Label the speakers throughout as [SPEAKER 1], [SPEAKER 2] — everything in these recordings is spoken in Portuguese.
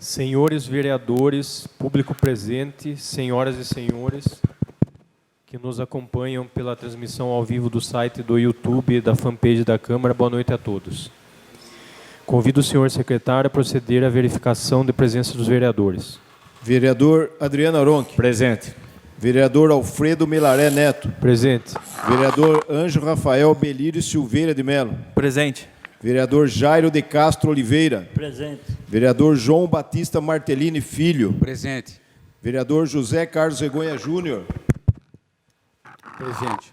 [SPEAKER 1] Senhores vereadores, público presente, senhoras e senhores que nos acompanham pela transmissão ao vivo do site do YouTube e da fanpage da Câmara, boa noite a todos. Convido o senhor secretário a proceder à verificação de presença dos vereadores.
[SPEAKER 2] Vereador Adriano Aronchi.
[SPEAKER 3] Presente.
[SPEAKER 2] Vereador Alfredo Melaré Neto.
[SPEAKER 1] Presente.
[SPEAKER 2] Vereador Ângelo Rafael Belírio Silveira de Melo.
[SPEAKER 3] Presente.
[SPEAKER 2] Vereador Jairo de Castro Oliveira.
[SPEAKER 4] Presente.
[SPEAKER 2] Vereador João Batista Martellini Filho.
[SPEAKER 5] Presente.
[SPEAKER 2] Vereador José Carlos Regonha Júnior.
[SPEAKER 5] Presente.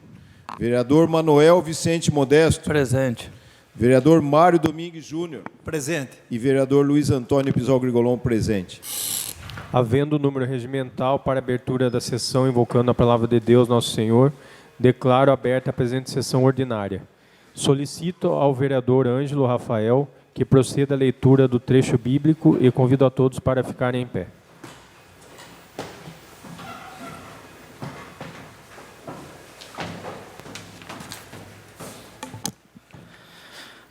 [SPEAKER 2] Vereador Manuel Vicente Modesto.
[SPEAKER 3] Presente.
[SPEAKER 2] Vereador Mário Domingues Júnior.
[SPEAKER 3] Presente.
[SPEAKER 2] E vereador Luiz Antônio Pisol Grigolon presente.
[SPEAKER 1] Havendo o número regimental para abertura da sessão, invocando a palavra de Deus, nosso Senhor, declaro aberta a presente sessão ordinária. Solicito ao vereador Ângelo Rafael que proceda à leitura do trecho bíblico e convido a todos para ficarem em pé.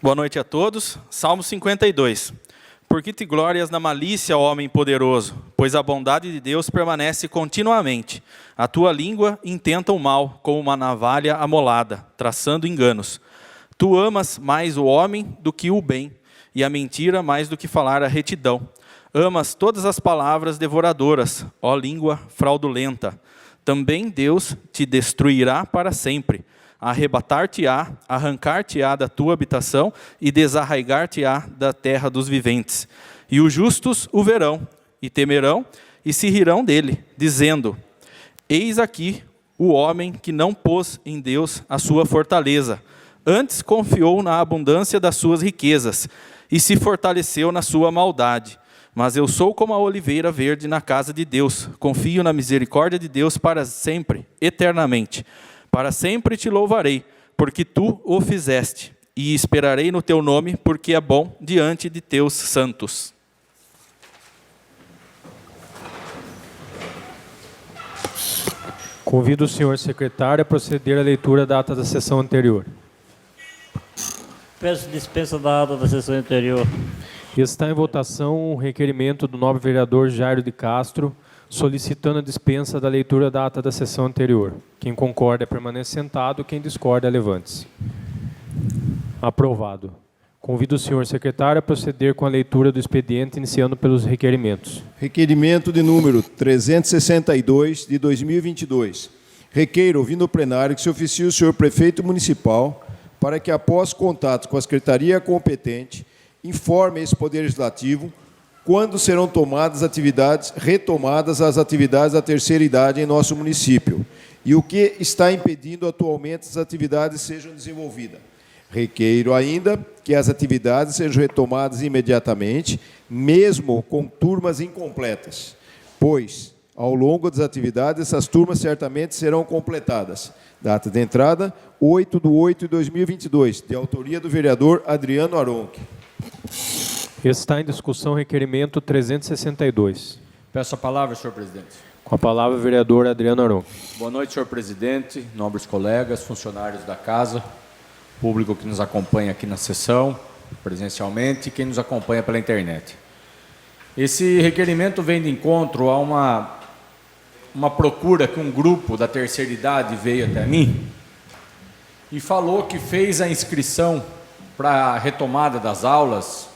[SPEAKER 3] Boa noite a todos. Salmo 52. Por que te glórias na malícia, ó homem poderoso? Pois a bondade de Deus permanece continuamente. A tua língua intenta o mal, como uma navalha amolada, traçando enganos. Tu amas mais o homem do que o bem, e a mentira mais do que falar a retidão. Amas todas as palavras devoradoras, ó língua fraudulenta. Também Deus te destruirá para sempre. Arrebatar-te-á, arrancar-te-á da tua habitação e desarraigar-te-á da terra dos viventes. E os justos o verão, e temerão, e se rirão dele, dizendo: Eis aqui o homem que não pôs em Deus a sua fortaleza, antes confiou na abundância das suas riquezas, e se fortaleceu na sua maldade. Mas eu sou como a oliveira verde na casa de Deus, confio na misericórdia de Deus para sempre, eternamente. Para sempre te louvarei, porque tu o fizeste, e esperarei no teu nome, porque é bom diante de teus santos.
[SPEAKER 1] Convido o senhor secretário a proceder à leitura da ata da sessão anterior.
[SPEAKER 4] Peço dispensa da ata da sessão anterior.
[SPEAKER 1] Está em votação o requerimento do nobre vereador Jairo de Castro, solicitando a dispensa da leitura da ata da sessão anterior. Quem concorda permanece sentado, quem discorda levante-se. Aprovado. Convido o senhor secretário a proceder com a leitura do expediente, iniciando pelos requerimentos.
[SPEAKER 2] Requerimento de número 362 de 2022. Requeiro, ouvindo o plenário, que se oficie o senhor prefeito municipal para que, após contato com a secretaria competente, informe esse Poder Legislativo quando serão retomadas as atividades da terceira idade em nosso município e o que está impedindo atualmente as atividades sejam desenvolvidas. Requeiro ainda que as atividades sejam retomadas imediatamente, mesmo com turmas incompletas, pois, ao longo das atividades, essas turmas certamente serão completadas. Data de entrada, 8/8/2022, de autoria do vereador Adriano Aronchi.
[SPEAKER 1] Está em discussão o requerimento 362.
[SPEAKER 5] Peço a palavra, senhor presidente.
[SPEAKER 1] Com a palavra, o vereador Adriano Aronchi.
[SPEAKER 5] Boa noite, senhor presidente, nobres colegas, funcionários da casa, público que nos acompanha aqui na sessão, presencialmente, e quem nos acompanha pela internet. Esse requerimento vem de encontro a uma procura que um grupo da terceira idade veio até mim e falou que fez a inscrição para a retomada das aulas.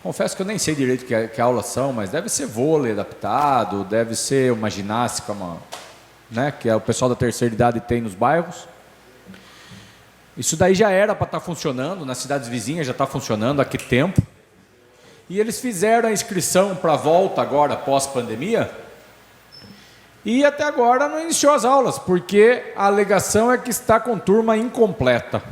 [SPEAKER 5] Confesso que eu nem sei direito que aulas são, mas deve ser vôlei adaptado, deve ser uma ginástica, que o pessoal da terceira idade tem nos bairros. Isso daí já era para estar funcionando, nas cidades vizinhas já está funcionando há que tempo. E eles fizeram a inscrição para a volta agora, pós-pandemia, e até agora não iniciou as aulas, porque a alegação é que está com turma incompleta.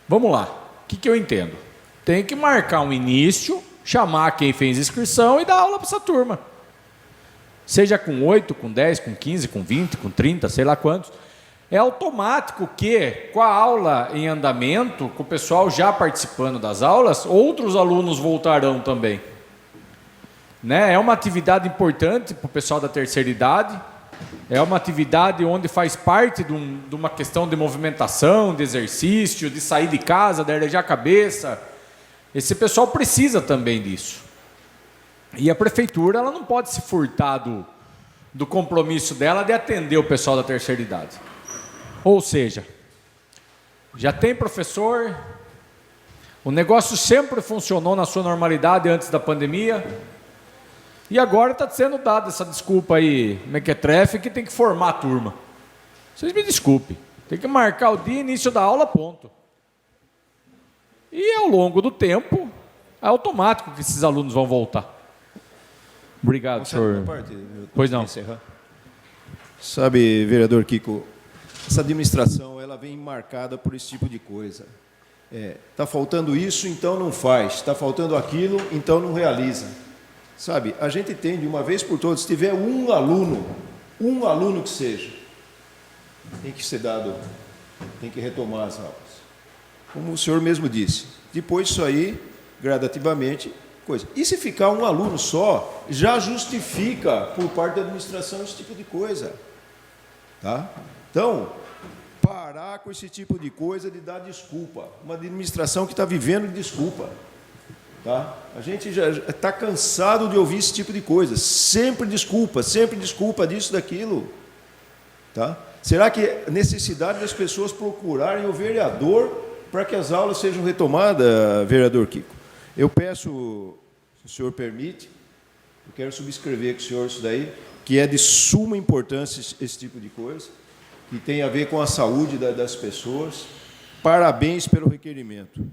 [SPEAKER 5] Vamos lá, o que eu entendo? Tem que marcar um início, chamar quem fez inscrição e dar aula para essa turma. Seja com 8, com 10, com 15, com 20, com 30, sei lá quantos. É automático que, com a aula em andamento, com o pessoal já participando das aulas, outros alunos voltarão também. É uma atividade importante para o pessoal da terceira idade, é uma atividade onde faz parte de uma questão de movimentação, de exercício, de sair de casa, de arejar a cabeça. Esse pessoal precisa também disso. E a prefeitura ela não pode se furtar do compromisso dela de atender o pessoal da terceira idade. Ou seja, já tem professor, o negócio sempre funcionou na sua normalidade antes da pandemia, e agora está sendo dada essa desculpa aí, mequetrefe, que tem que formar a turma. Vocês me desculpem, tem que marcar o dia início da aula, ponto. E ao longo do tempo, é automático que esses alunos vão voltar. Obrigado, senhor. Pois não.
[SPEAKER 2] Sabe, vereador Kiko, essa administração ela vem marcada por esse tipo de coisa. Está faltando isso, então não faz. Está faltando aquilo, então não realiza. Sabe, a gente tem de uma vez por todas, se tiver um aluno que seja, tem que ser dado, tem que retomar as aulas. Como o senhor mesmo disse. Depois disso aí, gradativamente, coisa. E se ficar um aluno só, já justifica por parte da administração esse tipo de coisa. Tá? Então, parar com esse tipo de coisa de dar desculpa. Uma administração que está vivendo de desculpa. Tá? A gente já está cansado de ouvir esse tipo de coisa. Sempre desculpa disso, daquilo. Tá? Será que é necessidade das pessoas procurarem o vereador para que as aulas sejam retomadas, vereador Kiko? Eu peço, se o senhor permite, eu quero subscrever com o senhor isso daí, que é de suma importância esse tipo de coisa, que tem a ver com a saúde das pessoas. Parabéns pelo requerimento.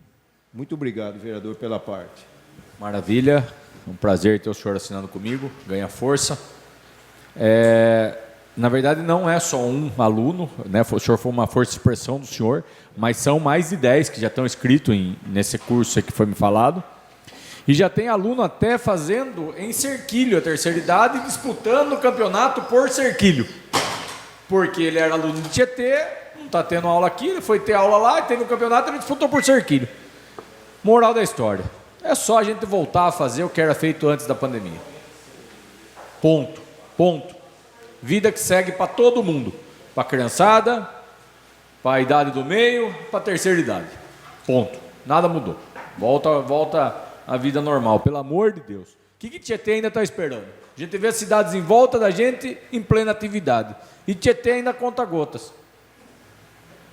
[SPEAKER 2] Muito obrigado, vereador, pela parte.
[SPEAKER 5] Maravilha, um prazer ter o senhor assinando comigo, ganha força. Na verdade, não é só um aluno, né? O senhor foi uma força de expressão do senhor, mas são mais de 10 que já estão inscritos nesse curso que foi me falado. E já tem aluno até fazendo em cerquilho a terceira idade, disputando o campeonato por cerquilho. Porque ele era aluno de Tietê, não está tendo aula aqui, ele foi ter aula lá, teve um campeonato, ele disputou por cerquilho. Moral da história, é só a gente voltar a fazer o que era feito antes da pandemia. Ponto. Vida que segue para todo mundo, para a criançada, para a idade do meio, para a terceira idade. Ponto. Nada mudou. Volta à vida normal, pelo amor de Deus. O que Tietê ainda está esperando? A gente vê as cidades em volta da gente em plena atividade. E Tietê ainda conta gotas.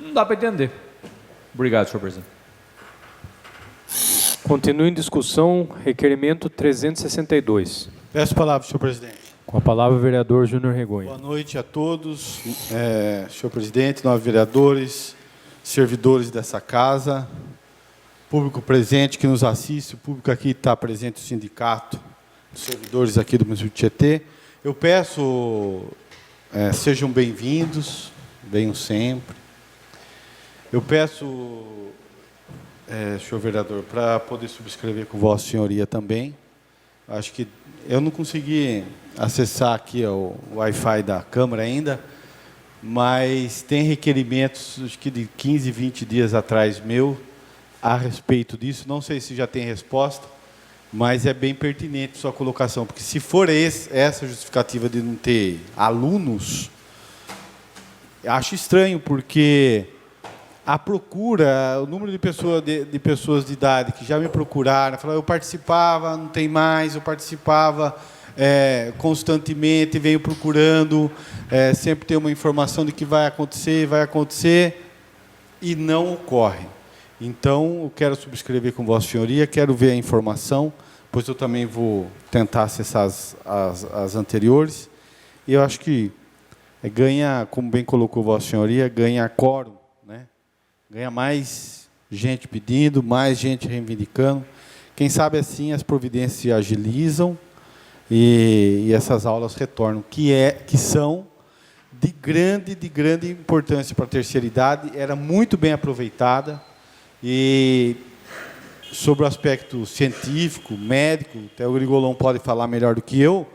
[SPEAKER 5] Não dá para entender. Obrigado, senhor presidente.
[SPEAKER 1] Continua em discussão, requerimento 362.
[SPEAKER 6] Peço a palavra, senhor presidente.
[SPEAKER 1] Com a palavra o vereador Júnior Regonha.
[SPEAKER 6] Boa noite a todos, senhor presidente, nove vereadores, servidores dessa casa, público presente que nos assiste, o público aqui está presente, o sindicato, os servidores aqui do município de Tietê. Eu peço, sejam bem-vindos, venham sempre. Eu peço, senhor vereador, para poder subscrever com Vossa Senhoria também. Acho que eu não consegui acessar aqui o Wi-Fi da Câmara ainda, mas tem requerimentos, acho que de 15, 20 dias atrás meu, a respeito disso. Não sei se já tem resposta, mas é bem pertinente sua colocação, porque se for essa justificativa de não ter alunos, acho estranho, porque a procura, o número de pessoas de idade que já me procuraram, falaram, eu participava, não tem mais, eu participava constantemente, venho procurando, sempre tem uma informação de que vai acontecer, e não ocorre. Então, eu quero subscrever com Vossa Senhoria, quero ver a informação, pois eu também vou tentar acessar as anteriores, e eu acho que ganha, como bem colocou Vossa Senhoria, ganha quórum, né? Ganha mais gente pedindo, mais gente reivindicando. Quem sabe assim as providências se agilizam e essas aulas retornam, que são de grande importância para a terceira idade, era muito bem aproveitada. E sobre o aspecto científico, médico, até o Grigolão pode falar melhor do que eu,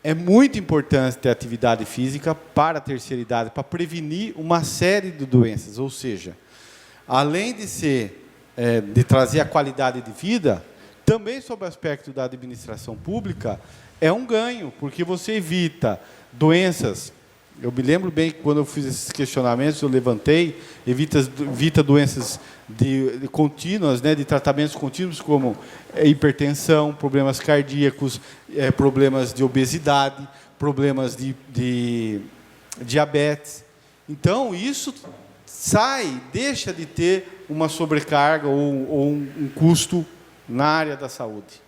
[SPEAKER 6] é muito importante ter atividade física para a terceira idade, para prevenir uma série de doenças, ou seja, além de trazer a qualidade de vida, também sob o aspecto da administração pública, é um ganho, porque você evita doenças Eu me lembro bem que quando eu fiz esses questionamentos, eu levantei, evita doenças de contínuas, né, de tratamentos contínuos, como hipertensão, problemas cardíacos, problemas de obesidade, problemas de diabetes. Então, isso deixa de ter uma sobrecarga ou um custo na área da saúde.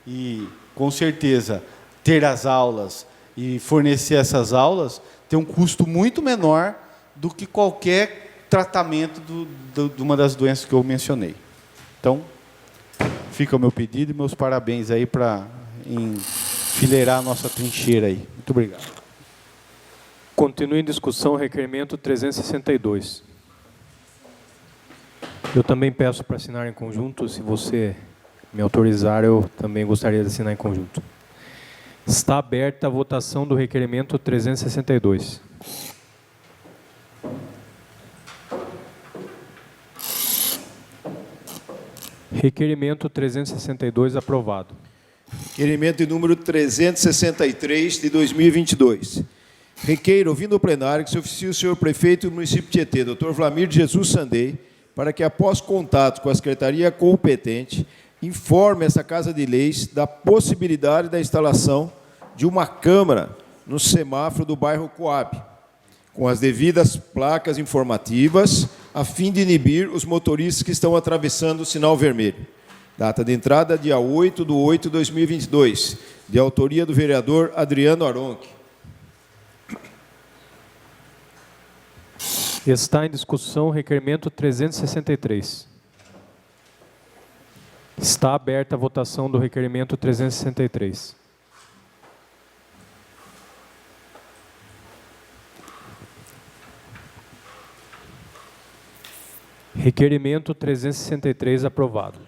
[SPEAKER 6] E, com certeza, ter as aulas e fornecer essas aulas tem um custo muito menor do que qualquer tratamento de uma das doenças que eu mencionei. Então, fica o meu pedido e meus parabéns aí para enfileirar a nossa trincheira aí. Muito obrigado.
[SPEAKER 1] Continua em discussão o requerimento 362. Eu também peço para assinar em conjunto. Se você me autorizar, eu também gostaria de assinar em conjunto. Está aberta a votação do requerimento 362. Requerimento 362 aprovado.
[SPEAKER 2] Requerimento de número 363 de 2022. Requeiro, ouvindo o plenário, que se oficie o senhor prefeito do município de Tietê, Dr. Vlamir de Jesus Sandei, para que, após contato com a secretaria competente, informe essa Casa de Leis da possibilidade da instalação de uma câmara no semáforo do bairro Coab, com as devidas placas informativas, a fim de inibir os motoristas que estão atravessando o sinal vermelho. Data de entrada, dia 8/8/2022, de autoria do vereador Adriano Aronchi.
[SPEAKER 1] Está em discussão o requerimento 363. Está aberta a votação do requerimento 363. Requerimento 363 aprovado.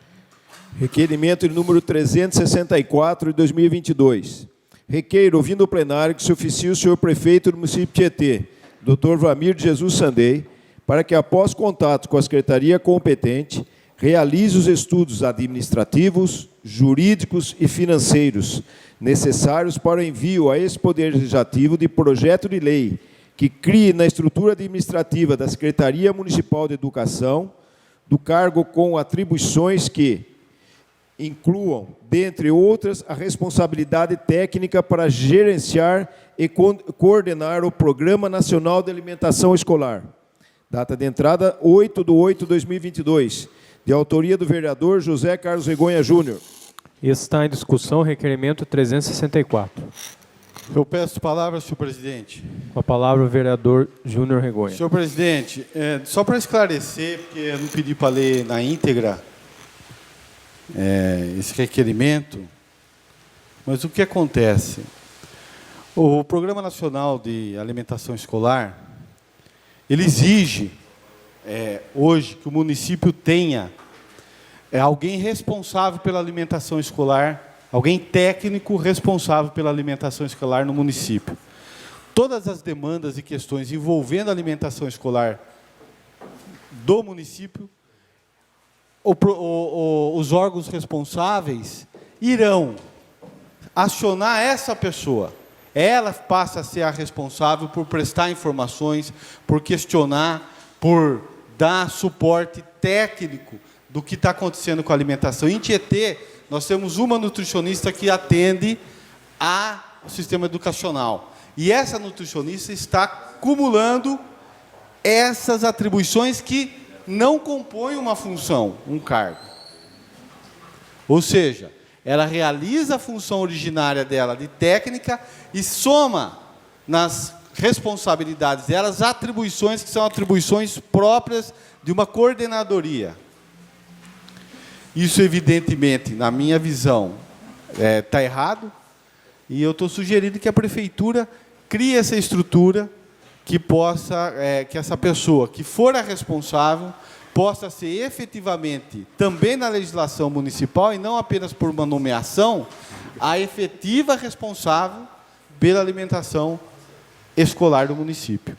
[SPEAKER 2] Requerimento de número 364 de 2022. Requeiro, ouvindo o plenário, que se oficie o senhor prefeito do município de Tietê, Dr. Vlamir de Jesus Sandei, para que, após contato com a secretaria competente, realize os estudos administrativos, jurídicos e financeiros necessários para o envio a esse Poder Legislativo de projeto de lei que crie na estrutura administrativa da Secretaria Municipal de Educação, do cargo com atribuições que incluam, dentre outras, a responsabilidade técnica para gerenciar e coordenar o Programa Nacional de Alimentação Escolar. Data de entrada, 8/8/2022, de autoria do vereador José Carlos Regonha Júnior.
[SPEAKER 1] Está em discussão o requerimento 364.
[SPEAKER 6] Eu peço palavras, senhor presidente.
[SPEAKER 1] Com a palavra o vereador Júnior Regonha.
[SPEAKER 6] Senhor presidente, só para esclarecer, porque eu não pedi para ler na íntegra esse requerimento, mas o que acontece? O Programa Nacional de Alimentação Escolar, ele exige, hoje, que o município tenha alguém responsável pela alimentação escolar, alguém técnico responsável pela alimentação escolar no município. Todas as demandas e questões envolvendo a alimentação escolar do município, os órgãos responsáveis irão acionar essa pessoa. Ela passa a ser a responsável por prestar informações, por questionar, por dar suporte técnico do que está acontecendo com a alimentação. Em Tietê, nós temos uma nutricionista que atende ao sistema educacional. E essa nutricionista está acumulando essas atribuições que não compõem uma função, um cargo. Ou seja, ela realiza a função originária dela de técnica e soma nas responsabilidades dela as atribuições que são atribuições próprias de uma coordenadoria. Isso, evidentemente, na minha visão, está errado, e eu estou sugerindo que a prefeitura crie essa estrutura que possa, que essa pessoa que for a responsável possa ser efetivamente, também na legislação municipal, e não apenas por uma nomeação, a efetiva responsável pela alimentação escolar do município.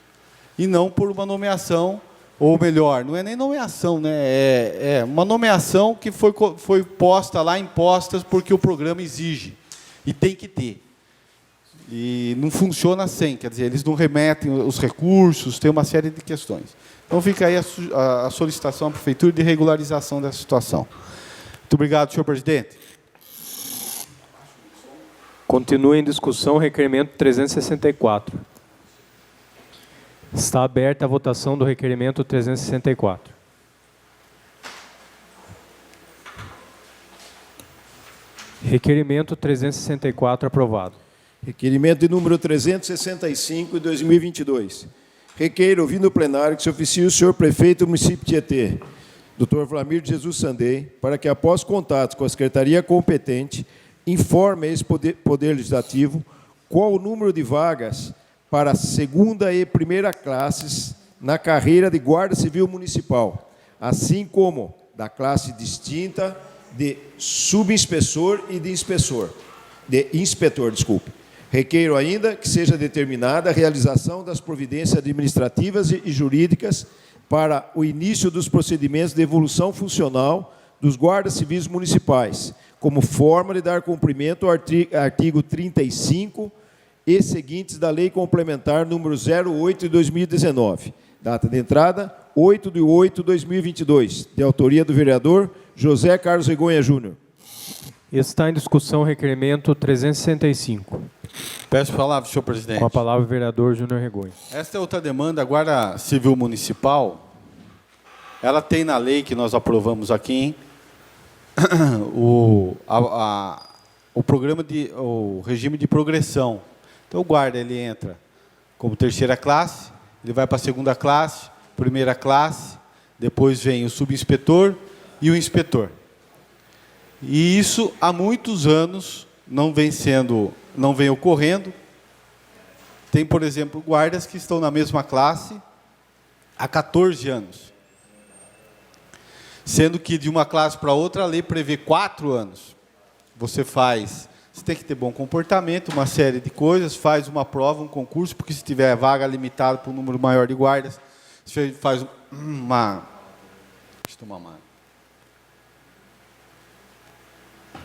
[SPEAKER 6] E não por uma nomeação, ou melhor, não é nem nomeação, né? É uma nomeação que foi posta lá, impostas, porque o programa exige. E tem que ter. E não funciona sem, quer dizer, eles não remetem os recursos, tem uma série de questões. Então fica aí a solicitação à Prefeitura de regularização dessa situação. Muito obrigado, senhor presidente.
[SPEAKER 1] Continua em discussão o requerimento 364. Está aberta a votação do requerimento 364. Requerimento 364 aprovado.
[SPEAKER 2] Requerimento de número 365 de 2022. Requeiro, ouvindo o plenário, que se oficie o senhor prefeito do município de Tietê, Dr. Vlamir de Jesus Sandei, para que, após contatos com a secretaria competente, informe a esse poder Legislativo qual o número de vagas para a segunda e primeira classes na carreira de Guarda Civil Municipal, assim como da classe distinta de subinspetor e de inspetor. Requeiro ainda que seja determinada a realização das providências administrativas e jurídicas para o início dos procedimentos de evolução funcional dos guardas civis municipais, como forma de dar cumprimento ao artigo 35 e seguintes da Lei Complementar número 08 de 2019. Data de entrada, 8 de 8 de 2022, de autoria do vereador José Carlos Regonha Júnior.
[SPEAKER 1] Está em discussão o requerimento 365.
[SPEAKER 6] Peço a palavra, senhor presidente.
[SPEAKER 1] Com a palavra o vereador Júnior Regonha.
[SPEAKER 6] Esta é outra demanda, a Guarda Civil Municipal, ela tem na lei que nós aprovamos aqui, hein, o regime de progressão. Então, o guarda, ele entra como terceira classe, ele vai para a segunda classe, primeira classe, depois vem o subinspetor e o inspetor. E isso, há muitos anos, não vem ocorrendo. Tem, por exemplo, guardas que estão na mesma classe há 14 anos. Sendo que de uma classe para outra, a lei prevê 4 anos. Você tem que ter bom comportamento, uma série de coisas, faz uma prova, um concurso, porque se tiver vaga limitada para um número maior de guardas, você faz uma... Deixa eu tomar uma...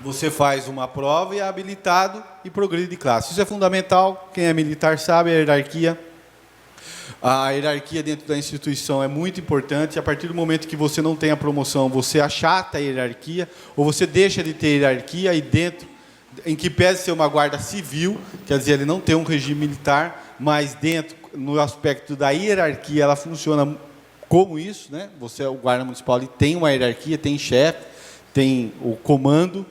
[SPEAKER 6] Você faz uma prova e é habilitado e progride de classe. Isso é fundamental, quem é militar sabe, a hierarquia. A hierarquia dentro da instituição é muito importante. A partir do momento que você não tem a promoção, você achata a hierarquia, ou você deixa de ter hierarquia, e dentro, em que pese ser uma guarda civil, quer dizer, ele não tem um regime militar, mas dentro, no aspecto da hierarquia, ela funciona como isso, né? Você é o guarda municipal, ele tem uma hierarquia, tem chefe, tem o comando.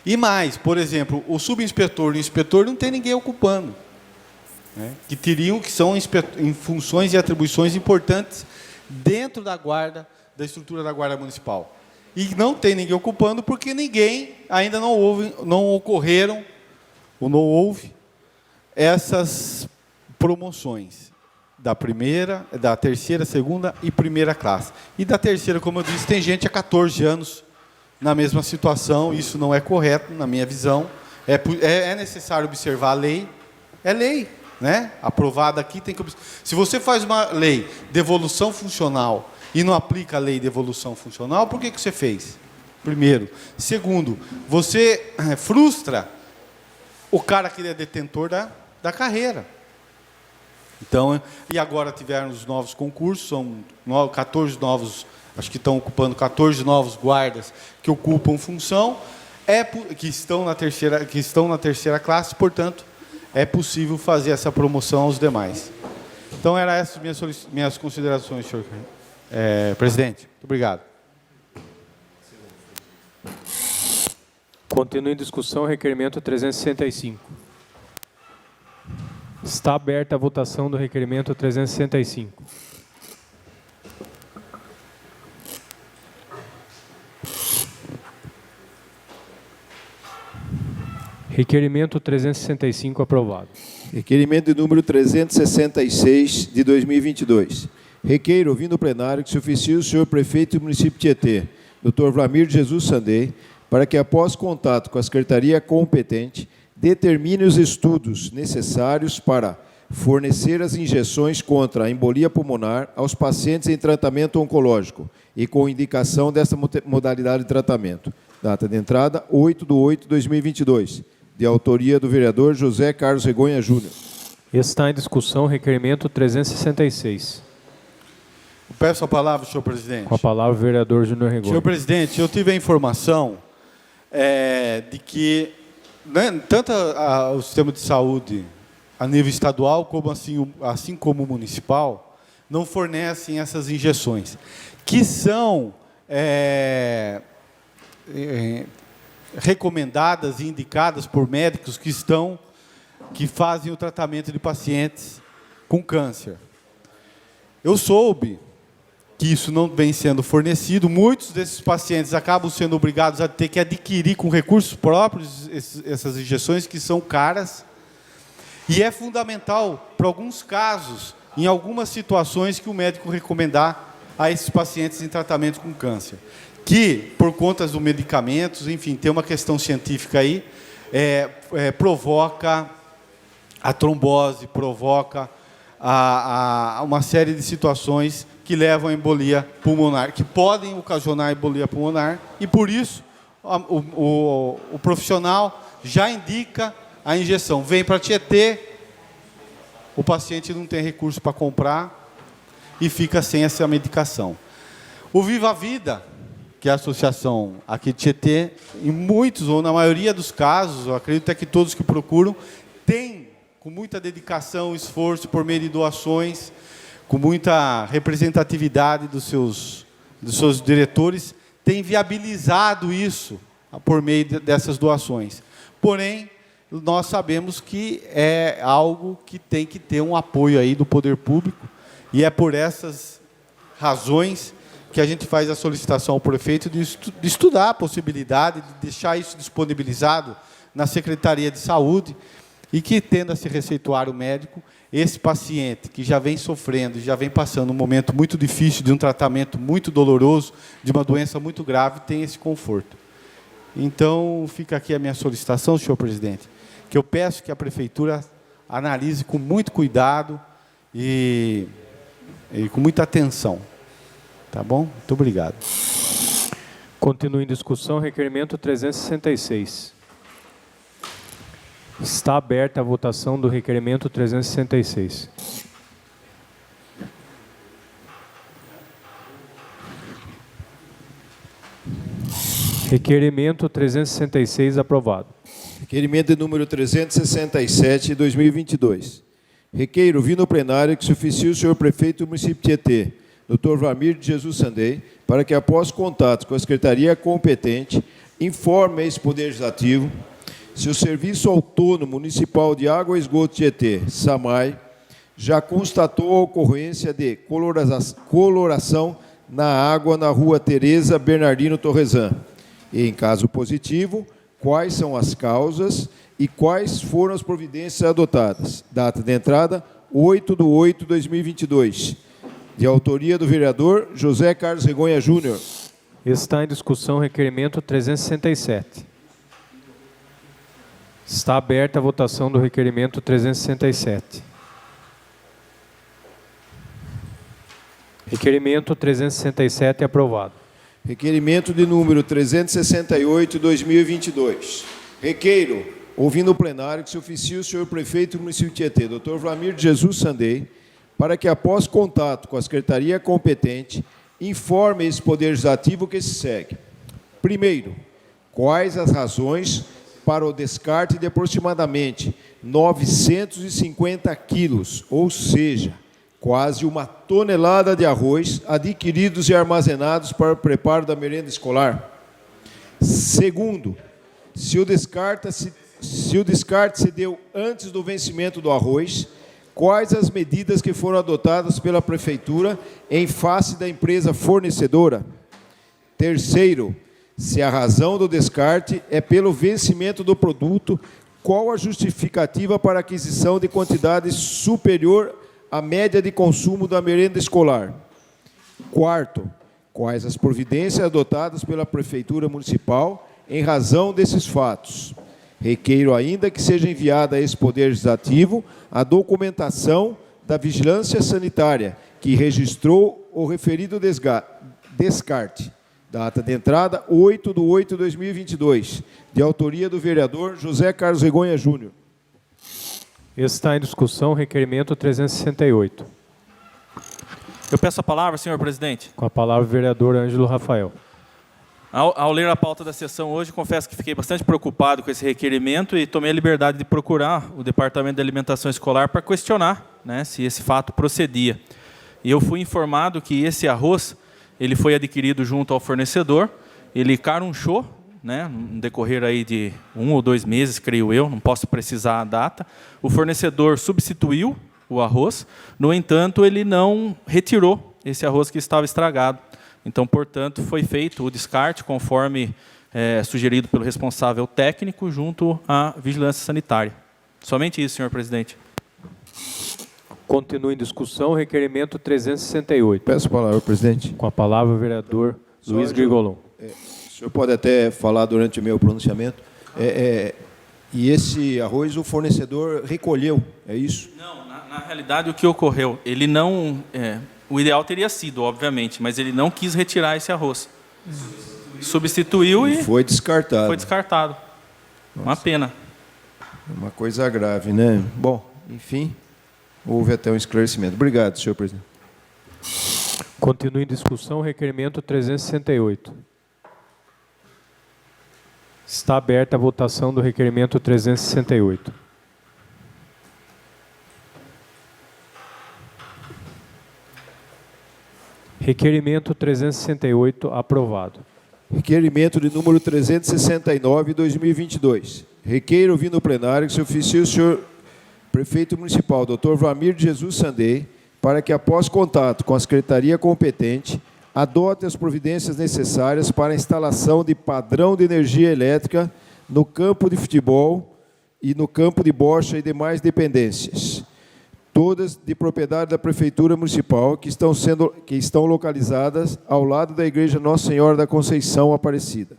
[SPEAKER 6] E mais, por exemplo, o subinspetor e o inspetor não tem ninguém ocupando, né? Que são em funções e atribuições importantes dentro da guarda, da estrutura da guarda municipal. E não tem ninguém ocupando porque ainda não houve essas promoções da terceira, segunda e primeira classe. E da terceira, como eu disse, tem gente há 14 anos na mesma situação. Isso não é correto, na minha visão. É necessário observar a lei. É lei, né? Aprovada aqui, tem que observar. Se você faz uma lei de evolução funcional e não aplica a lei de evolução funcional, por que você fez? Primeiro. Segundo, você frustra o cara que é detentor da carreira. Então, e agora tiveram os novos concursos, são 14 novos, acho que estão ocupando 14 novos guardas que ocupam função, que estão na terceira classe, portanto, é possível fazer essa promoção aos demais. Então, eram essas minhas considerações, senhor presidente. Muito obrigado.
[SPEAKER 1] Continua em discussão o requerimento 365. Está aberta a votação do requerimento 365. Requerimento 365 aprovado.
[SPEAKER 2] Requerimento de número 366 de 2022. Requeiro, ouvindo o plenário, que se oficie o senhor prefeito do município de Tietê, Dr. Vlamir de Jesus Sandei, para que, após contato com a secretaria competente, determine os estudos necessários para fornecer as injeções contra a embolia pulmonar aos pacientes em tratamento oncológico e com indicação dessa modalidade de tratamento. Data de entrada, 8 de 8 de 2022. de autoria do vereador José Carlos Regonha Júnior.
[SPEAKER 1] Está em discussão o requerimento 366.
[SPEAKER 6] Peço a palavra, senhor presidente.
[SPEAKER 1] Com a palavra o vereador Júnior Regonha.
[SPEAKER 6] Senhor presidente, eu tive a informação de que tanto o sistema de saúde a nível estadual, como assim como o municipal, não fornecem essas injeções, que são recomendadas e indicadas por médicos que fazem o tratamento de pacientes com câncer. Eu soube que isso não vem sendo fornecido, muitos desses pacientes acabam sendo obrigados a ter que adquirir com recursos próprios essas injeções, que são caras, e é fundamental, para alguns casos, em algumas situações, que o médico recomendar a esses pacientes em tratamento com câncer, que, por conta dos medicamentos, enfim, tem uma questão científica aí, provoca a trombose, provoca uma série de situações que levam à embolia pulmonar, que podem ocasionar embolia pulmonar, e por isso o profissional já indica a injeção. Vem para Tietê, o paciente não tem recurso para comprar e fica sem essa medicação. O Viva a Vida, que é a associação aqui de Tietê, em muitos, ou na maioria dos casos, eu acredito que todos que procuram, tem, com muita dedicação e esforço, por meio de doações, com muita representatividade dos seus diretores, tem viabilizado isso por meio dessas doações. Porém, nós sabemos que é algo que tem que ter um apoio aí do poder público, e é por essas razões que a gente faz a solicitação ao prefeito de estudar a possibilidade de deixar isso disponibilizado na Secretaria de Saúde, e que, tendo esse receituário médico, esse paciente que já vem sofrendo, já vem passando um momento muito difícil, de um tratamento muito doloroso, de uma doença muito grave, tem esse conforto. Então, fica aqui a minha solicitação, senhor presidente, que eu peço que a prefeitura analise com muito cuidado e com muita atenção. Tá bom? Muito obrigado.
[SPEAKER 1] Continua em discussão o requerimento 366. Está aberta a votação do requerimento 366. Requerimento 366 aprovado.
[SPEAKER 2] Requerimento de número 367, de 2022. Requeiro, vi no plenário que se oficie o senhor prefeito do município de Tietê, Dr. Vlamir de Jesus Sandei, para que, após contatos com a secretaria competente, informe esse Poder Legislativo se o Serviço Autônomo Municipal de Água e Esgoto Tietê, SAMAI, já constatou a ocorrência de coloração na água na rua Tereza Bernardino Torresan. E, em caso positivo, quais são as causas e quais foram as providências adotadas. Data de entrada, 8/8/2022. De autoria do vereador José Carlos Regonha Júnior.
[SPEAKER 1] Está em discussão o requerimento 367. Está aberta a votação do requerimento 367. Requerimento 367 aprovado.
[SPEAKER 2] Requerimento de número 368, 2022. Requeiro, ouvindo o plenário, que se oficie o senhor prefeito do município de Tietê, Dr. Vlamir de Jesus Sandei, para que, após contato com a secretaria competente, informe esse Poder Legislativo que se segue. Primeiro, quais as razões para o descarte de aproximadamente 950 quilos, ou seja, quase 1 tonelada de arroz adquiridos e armazenados para o preparo da merenda escolar. Segundo, se o descarte se deu antes do vencimento do arroz, quais as medidas que foram adotadas pela Prefeitura em face da empresa fornecedora? Terceiro, se a razão do descarte é pelo vencimento do produto, qual a justificativa para a aquisição de quantidade superior à média de consumo da merenda escolar? Quarto, quais as providências adotadas pela Prefeitura Municipal em razão desses fatos? Requeiro ainda que seja enviada a esse Poder Legislativo a documentação da Vigilância Sanitária que registrou o referido descarte, Data de entrada, 8/8/2022, de autoria do vereador José Carlos Regonha Júnior.
[SPEAKER 1] Está em discussão o requerimento 368.
[SPEAKER 3] Eu peço a palavra, senhor presidente.
[SPEAKER 1] Com a palavra o vereador Ângelo Rafael.
[SPEAKER 3] Ao ler a pauta da sessão hoje, confesso que fiquei bastante preocupado com esse requerimento e tomei a liberdade de procurar o Departamento de Alimentação Escolar para questionar, né, se esse fato procedia. E eu fui informado que esse arroz ele foi adquirido junto ao fornecedor, ele carunchou, né, no decorrer aí de 1 ou 2 meses, creio eu, não posso precisar a data. O fornecedor substituiu o arroz, no entanto, ele não retirou esse arroz que estava estragado. Então, portanto, foi feito o descarte conforme sugerido pelo responsável técnico junto à vigilância sanitária. Somente isso, senhor presidente.
[SPEAKER 1] Continua em discussão o requerimento 368.
[SPEAKER 2] Peço a palavra, presidente.
[SPEAKER 1] Com a palavra o vereador Luiz Grigolon.
[SPEAKER 2] O senhor pode até falar durante o meu pronunciamento. E esse arroz o fornecedor recolheu, é isso?
[SPEAKER 3] Não, na realidade o que ocorreu, ele não... o ideal teria sido, obviamente, mas ele não quis retirar esse arroz. Substituiu e
[SPEAKER 2] foi descartado.
[SPEAKER 3] Foi descartado. Uma pena.
[SPEAKER 2] Uma coisa grave, né? Bom, enfim, houve até um esclarecimento. Obrigado, senhor presidente.
[SPEAKER 1] Continua em discussão o requerimento 368. Está aberta a votação do requerimento 368. Requerimento 368 aprovado.
[SPEAKER 2] Requerimento de número 369, 2022. Requeiro ouvir no plenário que se oficie o senhor prefeito municipal, Dr. Vlamir de Jesus Sandei, para que, após contato com a secretaria competente, adote as providências necessárias para a instalação de padrão de energia elétrica no campo de futebol e no campo de bocha e demais dependências, todas de propriedade da Prefeitura Municipal, que estão localizadas ao lado da Igreja Nossa Senhora da Conceição Aparecida.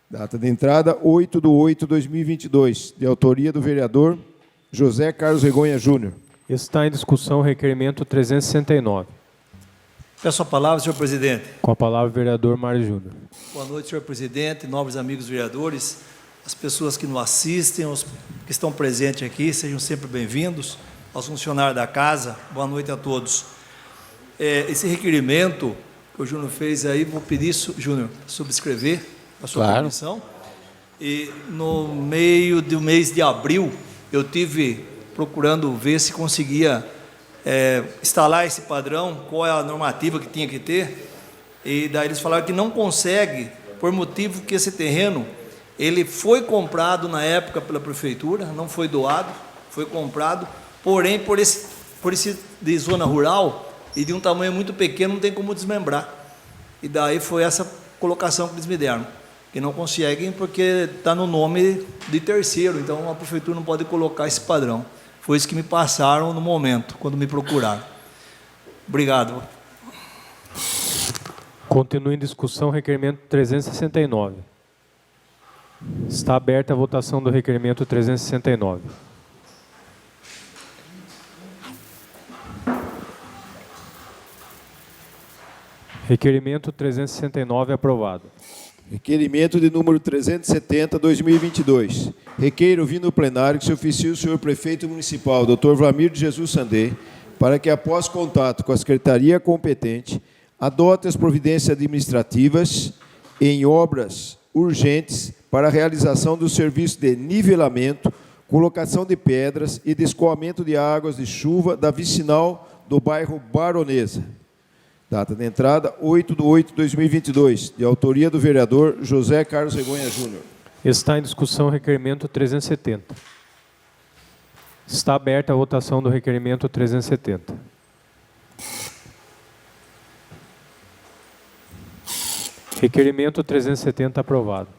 [SPEAKER 2] Data de entrada, 8/8/2022, de autoria do vereador José Carlos Regonha Júnior.
[SPEAKER 1] Está em discussão o requerimento 369.
[SPEAKER 7] Peço a palavra, senhor presidente.
[SPEAKER 1] Com a palavra o vereador Mário Júnior.
[SPEAKER 7] Boa noite, senhor presidente, nobres amigos vereadores, as pessoas que nos assistem, os que estão presentes aqui, sejam sempre bem-vindos. Aos funcionários da casa, boa noite a todos. Esse requerimento que o Júnior fez aí, vou pedir, Júnior, subscrever a sua permissão. E no meio do mês de abril, eu tive procurando ver se conseguia instalar esse padrão, qual é a normativa que tinha que ter, e daí eles falaram que não consegue, por motivo que esse terreno, ele foi comprado na época pela prefeitura, não foi doado, foi comprado, porém, por esse de zona rural e de um tamanho muito pequeno, não tem como desmembrar. E daí foi essa colocação que eles me deram, que não conseguem porque está no nome de terceiro, então a prefeitura não pode colocar esse padrão. Foi isso que me passaram no momento, quando me procuraram. Obrigado.
[SPEAKER 1] Continua em discussão o requerimento 369. Está aberta a votação do requerimento 369. Requerimento 369 aprovado.
[SPEAKER 2] Requerimento de número 370, 2022. Requeiro ouvir no plenário que se oficie o senhor prefeito municipal, Dr. Vlamir de Jesus Sandei, para que, após contato com a secretaria competente, adote as providências administrativas em obras urgentes para a realização do serviço de nivelamento, colocação de pedras e de escoamento de águas de chuva da vicinal do bairro Baronesa. Data de entrada, 8/8/2022, de autoria do vereador José Carlos Regonha Júnior.
[SPEAKER 1] Está em discussão o requerimento 370. Está aberta a votação do requerimento 370. Requerimento 370 aprovado.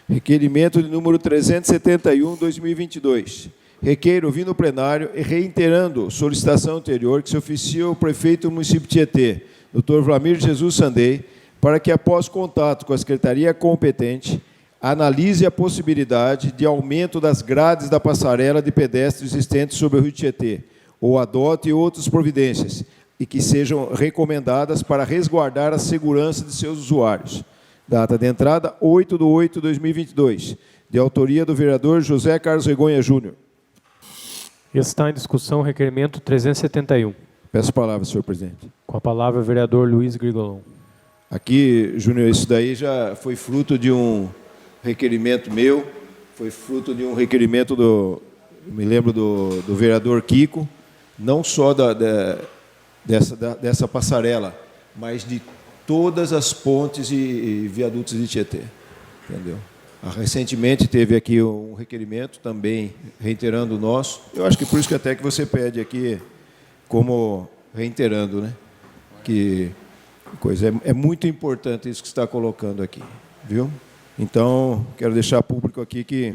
[SPEAKER 2] Requerimento de número 371, 2022. Requeiro ouvir no plenário e reiterando solicitação anterior que se oficie ao prefeito do município de Tietê, Dr. Vlamir Jesus Sandei, para que, após contato com a secretaria competente, analise a possibilidade de aumento das grades da passarela de pedestres existentes sobre o rio Tietê, ou adote outras providências, e que sejam recomendadas para resguardar a segurança de seus usuários. Data de entrada, 8/8/2022, de autoria do vereador José Carlos Regonha Júnior.
[SPEAKER 1] Está em discussão o requerimento 371.
[SPEAKER 2] Peço a palavra, senhor presidente.
[SPEAKER 1] Com a palavra o vereador Luiz Grigolon.
[SPEAKER 2] Aqui, Júnior, isso daí já foi fruto de um requerimento meu, foi fruto de um requerimento me lembro do vereador Kiko, não só dessa passarela, mas de todas as pontes e viadutos de Tietê, entendeu? Recentemente teve aqui um requerimento também, reiterando o nosso. Eu acho que por isso que até que você pede aqui, como reiterando, né? Que coisa, é muito importante isso que você está colocando aqui, viu? Então, quero deixar público aqui que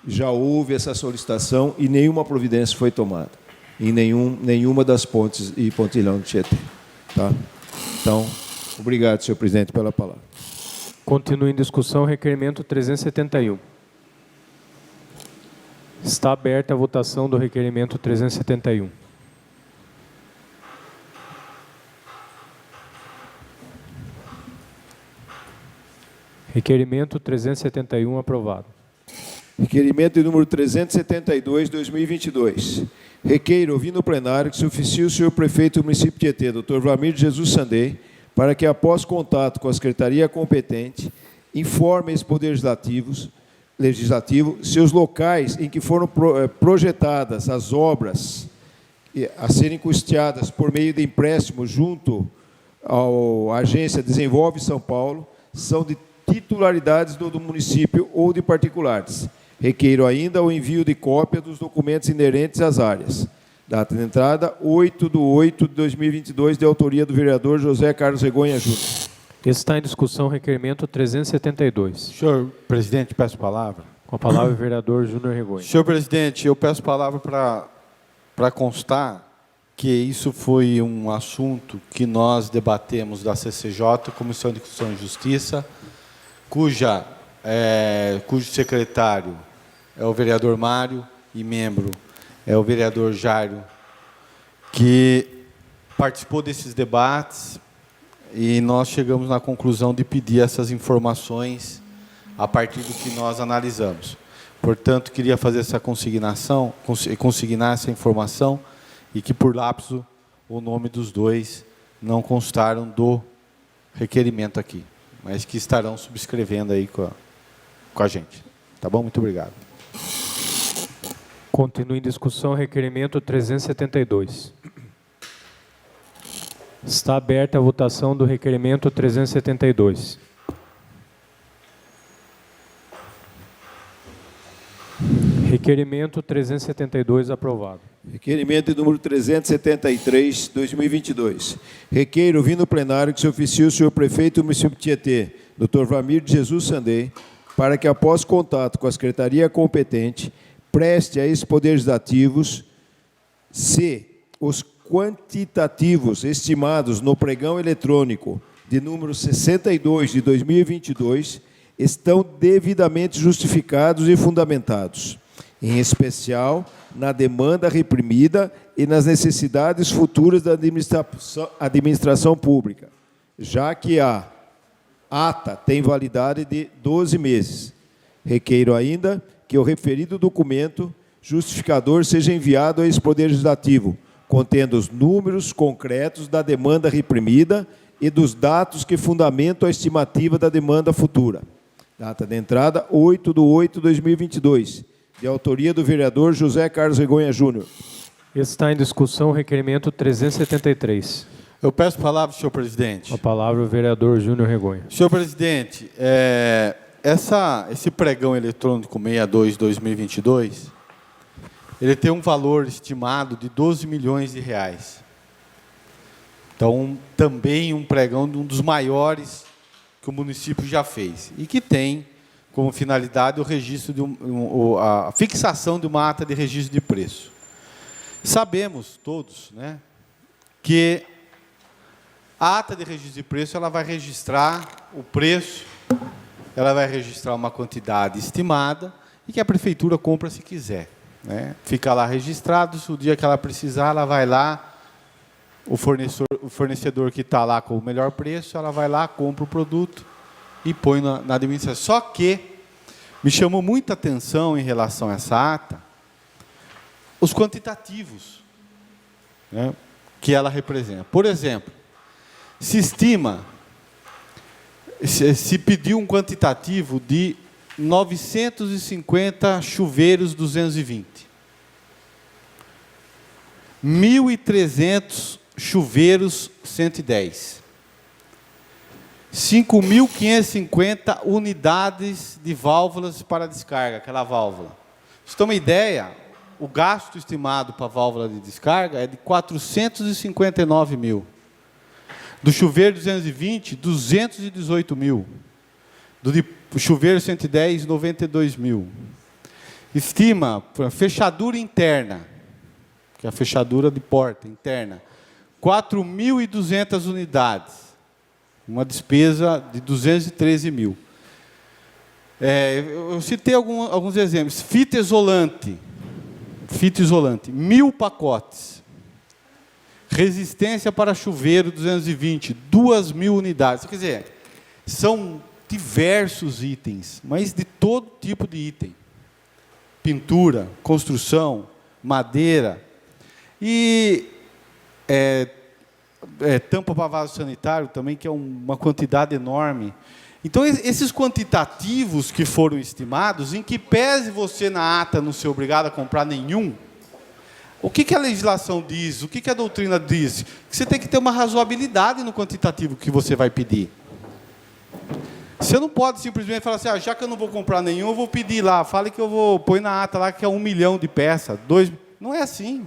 [SPEAKER 2] já houve essa solicitação e nenhuma providência foi tomada em nenhuma das pontes e pontilhão do Tietê, tá? Então, obrigado, senhor presidente, pela palavra.
[SPEAKER 1] Continua em discussão o requerimento 371. Está aberta a votação do requerimento 371. Requerimento 371 aprovado.
[SPEAKER 2] Requerimento de número 372, 2022. Requeiro, ouvindo o plenário, que se oficie o senhor prefeito do município de Tietê, Dr. Vlamir de Jesus Sandei, para que, após contato com a secretaria competente, informe esse Poder Legislativo se os locais em que foram projetadas as obras a serem custeadas por meio de empréstimo junto à agência Desenvolve São Paulo são de titularidades do município ou de particulares. Requeiro ainda o envio de cópia dos documentos inerentes às áreas. Data de entrada, 8/8/2022, de autoria do vereador José Carlos Regonha Júnior.
[SPEAKER 1] Está em discussão o requerimento 372.
[SPEAKER 6] Senhor presidente, peço palavra.
[SPEAKER 1] Com a palavra o vereador Júnior Regonha.
[SPEAKER 6] Senhor presidente, eu peço palavra para constar que isso foi um assunto que nós debatemos da CCJ, Comissão de Constituição e Justiça, cujo secretário é o vereador Mário e membro é o vereador Jairo, que participou desses debates e nós chegamos na conclusão de pedir essas informações a partir do que nós analisamos. Portanto, queria fazer essa consignação, consignar essa informação e que, por lapso, o nome dos dois não constaram do requerimento aqui, mas que estarão subscrevendo aí com a gente. Tá bom? Muito obrigado.
[SPEAKER 1] Continua em discussão o requerimento 372. Está aberta a votação do requerimento 372. Requerimento 372 aprovado.
[SPEAKER 2] Requerimento de número 373, 2022. Requeiro, ouvindo o plenário, que se oficie o senhor prefeito do município de Tietê, Dr. Vlamir de Jesus Sandei, para que, após contato com a secretaria competente, preste a esses poderes legislativos se os quantitativos estimados no pregão eletrônico de número 62 de 2022 estão devidamente justificados e fundamentados, em especial na demanda reprimida e nas necessidades futuras da administração pública, já que a ata tem validade de 12 meses. Requeiro ainda que o referido documento justificador seja enviado a esse Poder Legislativo, contendo os números concretos da demanda reprimida e dos dados que fundamentam a estimativa da demanda futura. Data de entrada, 8/8/2022, de autoria do vereador José Carlos Regonha Júnior.
[SPEAKER 1] Está em discussão o requerimento 373.
[SPEAKER 6] Eu peço palavra, senhor presidente.
[SPEAKER 1] A palavra o vereador Júnior Regonha.
[SPEAKER 6] Senhor presidente, esse pregão eletrônico 62/2022, ele tem um valor estimado de 12 milhões de reais. Então, também um pregão de um dos maiores que o município já fez e que tem como finalidade o registro a fixação de uma ata de registro de preço. Sabemos todos, né, que a ata de registro de preço ela vai registrar o preço, ela vai registrar uma quantidade estimada e que a prefeitura compra se quiser, né? Fica lá registrado, se o dia que ela precisar, ela vai lá o fornecedor que está lá com o melhor preço, ela vai lá, compra o produto e põe na administração. Só que me chamou muita atenção em relação a essa ata os quantitativos, né, que ela representa. Por exemplo, se estima, se pediu um quantitativo de 950 chuveiros 220. 1.300 chuveiros 110. 5.550 unidades de válvulas para descarga, aquela válvula. Pra você ter uma ideia, o gasto estimado para a válvula de descarga é de 459 mil. Do chuveiro 220, 218 mil. Do chuveiro 110, 92 mil. Estima, fechadura interna, que é a fechadura de porta interna, 4.200 unidades. Uma despesa de 213 mil. Eu citei alguns exemplos. Fita isolante, 1.000 pacotes. Resistência para chuveiro 220, 2.000 unidades. Quer dizer, são diversos itens, mas de todo tipo de item. Pintura, construção, madeira. E tampa para vaso sanitário também, que é uma quantidade enorme. Então, esses quantitativos que foram estimados, em que pese você na ata não ser obrigado a comprar nenhum, o que a legislação diz, o que a doutrina diz? Que você tem que ter uma razoabilidade no quantitativo que você vai pedir. Você não pode simplesmente falar assim, já que eu não vou comprar nenhum, eu vou pedir lá, fale que eu vou pôr na ata lá que é 1 milhão de peças, 2... Não é assim.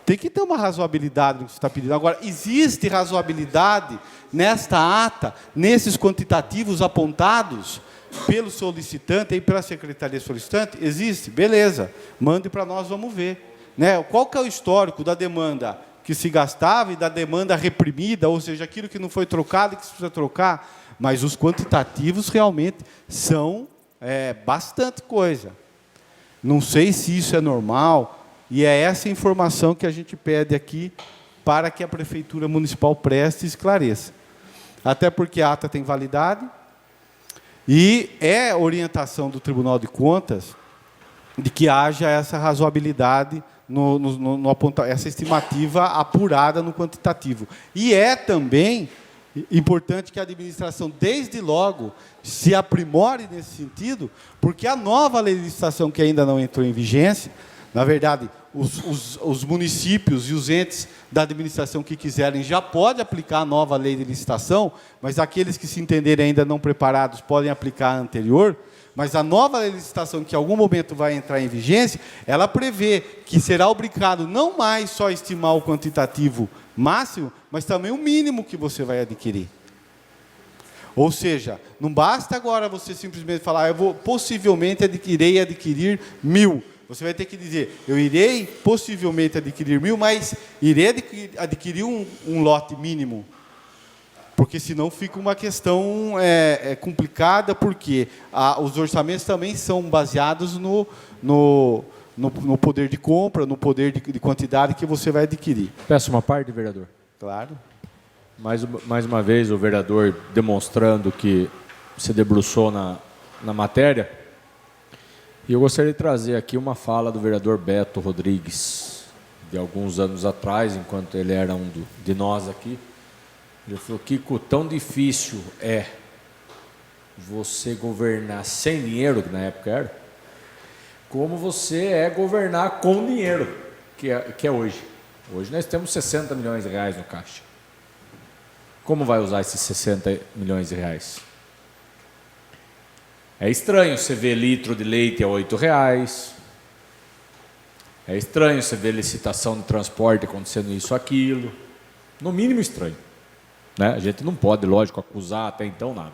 [SPEAKER 6] Tem que ter uma razoabilidade no que você está pedindo. Agora, existe razoabilidade nesta ata, nesses quantitativos apontados pelo solicitante e pela secretaria solicitante? Existe? Beleza. Mande para nós, vamos ver. Né? Qual que é o histórico da demanda que se gastava e da demanda reprimida, ou seja, aquilo que não foi trocado e que se precisa trocar? Mas os quantitativos realmente são bastante coisa. Não sei se isso é normal. E é essa informação que a gente pede aqui para que a Prefeitura Municipal preste e esclareça. Até porque a ata tem validade e é orientação do Tribunal de Contas de que haja essa razoabilidade, essa estimativa apurada no quantitativo. E é também importante que a administração, desde logo, se aprimore nesse sentido, porque a nova legislação que ainda não entrou em vigência, na verdade, os municípios e os entes da administração que quiserem já podem aplicar a nova lei de licitação, mas aqueles que se entenderem ainda não preparados podem aplicar a anterior. Mas a nova lei de licitação, que em algum momento vai entrar em vigência, ela prevê que será obrigado não mais só estimar o quantitativo máximo, mas também o mínimo que você vai adquirir. Ou seja, não basta agora você simplesmente falar, eu vou possivelmente adquirir 1.000. Você vai ter que dizer, eu irei possivelmente adquirir 1.000, mas irei adquirir um lote mínimo. Porque senão fica uma questão complicada, porque os orçamentos também são baseados no poder de compra, no poder de quantidade que você vai adquirir.
[SPEAKER 5] Peço uma parte, vereador.
[SPEAKER 6] Claro.
[SPEAKER 5] Mais uma vez, o vereador demonstrando que se debruçou na matéria. E eu gostaria de trazer aqui uma fala do vereador Beto Rodrigues, de alguns anos atrás, enquanto ele era de nós aqui. Ele falou, Kiko, tão difícil é você governar sem dinheiro, que na época era, como você é governar com dinheiro, que é hoje. Hoje nós temos 60 milhões de reais no caixa. Como vai usar esses 60 milhões de reais? É estranho você ver litro de leite a R$8. É estranho você ver licitação de transporte acontecendo isso, aquilo. No mínimo estranho. Né? A gente não pode, lógico, acusar até então nada.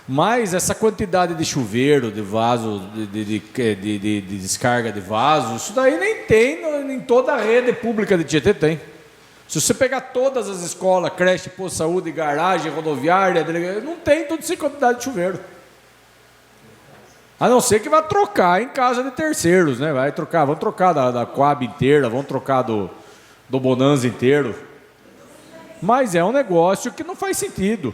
[SPEAKER 5] Mas essa quantidade de chuveiro, de vaso, de descarga de vaso, isso daí nem tem em toda a rede pública de Tietê tem. Se você pegar todas as escolas, creche, posto de saúde, garagem, rodoviária, não tem toda essa quantidade de chuveiro. A não ser que vá trocar em casa de terceiros, né? Vão trocar da Coab inteira, vão trocar do Bonanza inteiro. Mas é um negócio que não faz sentido.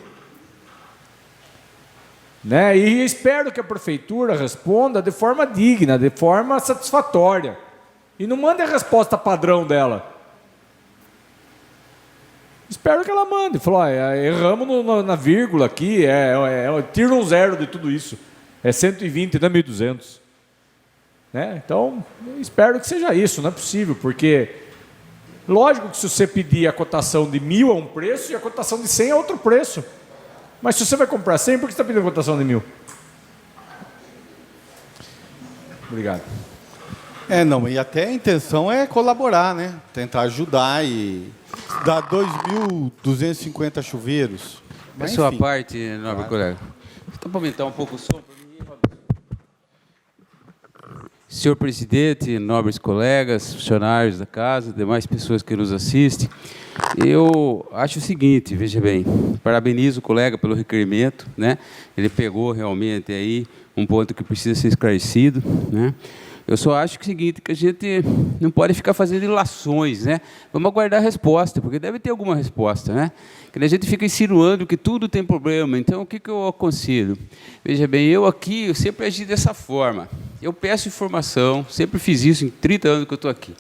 [SPEAKER 5] Né? E espero que a prefeitura responda de forma digna, de forma satisfatória. E não mande a resposta padrão dela. Espero que ela mande. Falou, erramos na vírgula aqui, tira um zero de tudo isso. É 120, não é 1.200. Né? Então, espero que seja isso, não é possível, porque lógico que se você pedir a cotação de 1.000 é um preço e a cotação de 100 é outro preço. Mas se você vai comprar 100, por que você está pedindo a cotação de 1.000? Obrigado.
[SPEAKER 6] Não, e até a intenção é colaborar, né? Tentar ajudar e dar 2.250 chuveiros. Mas,
[SPEAKER 8] sua
[SPEAKER 6] enfim.
[SPEAKER 8] parte, nobre colega. Então, para aumentar um pouco o som. Senhor presidente, nobres colegas, funcionários da casa, demais pessoas que nos assistem, eu acho o seguinte, veja bem, parabenizo o colega pelo requerimento, né? Ele pegou realmente aí um ponto que precisa ser esclarecido, né? Eu só acho que é o seguinte, que a gente não pode ficar fazendo ilações, né? Vamos aguardar a resposta, porque deve ter alguma resposta, né? Que a gente fica insinuando que tudo tem problema. Então, o que eu aconselho? Veja bem, eu sempre agi dessa forma. Eu peço informação, sempre fiz isso em 30 anos que eu estou aqui.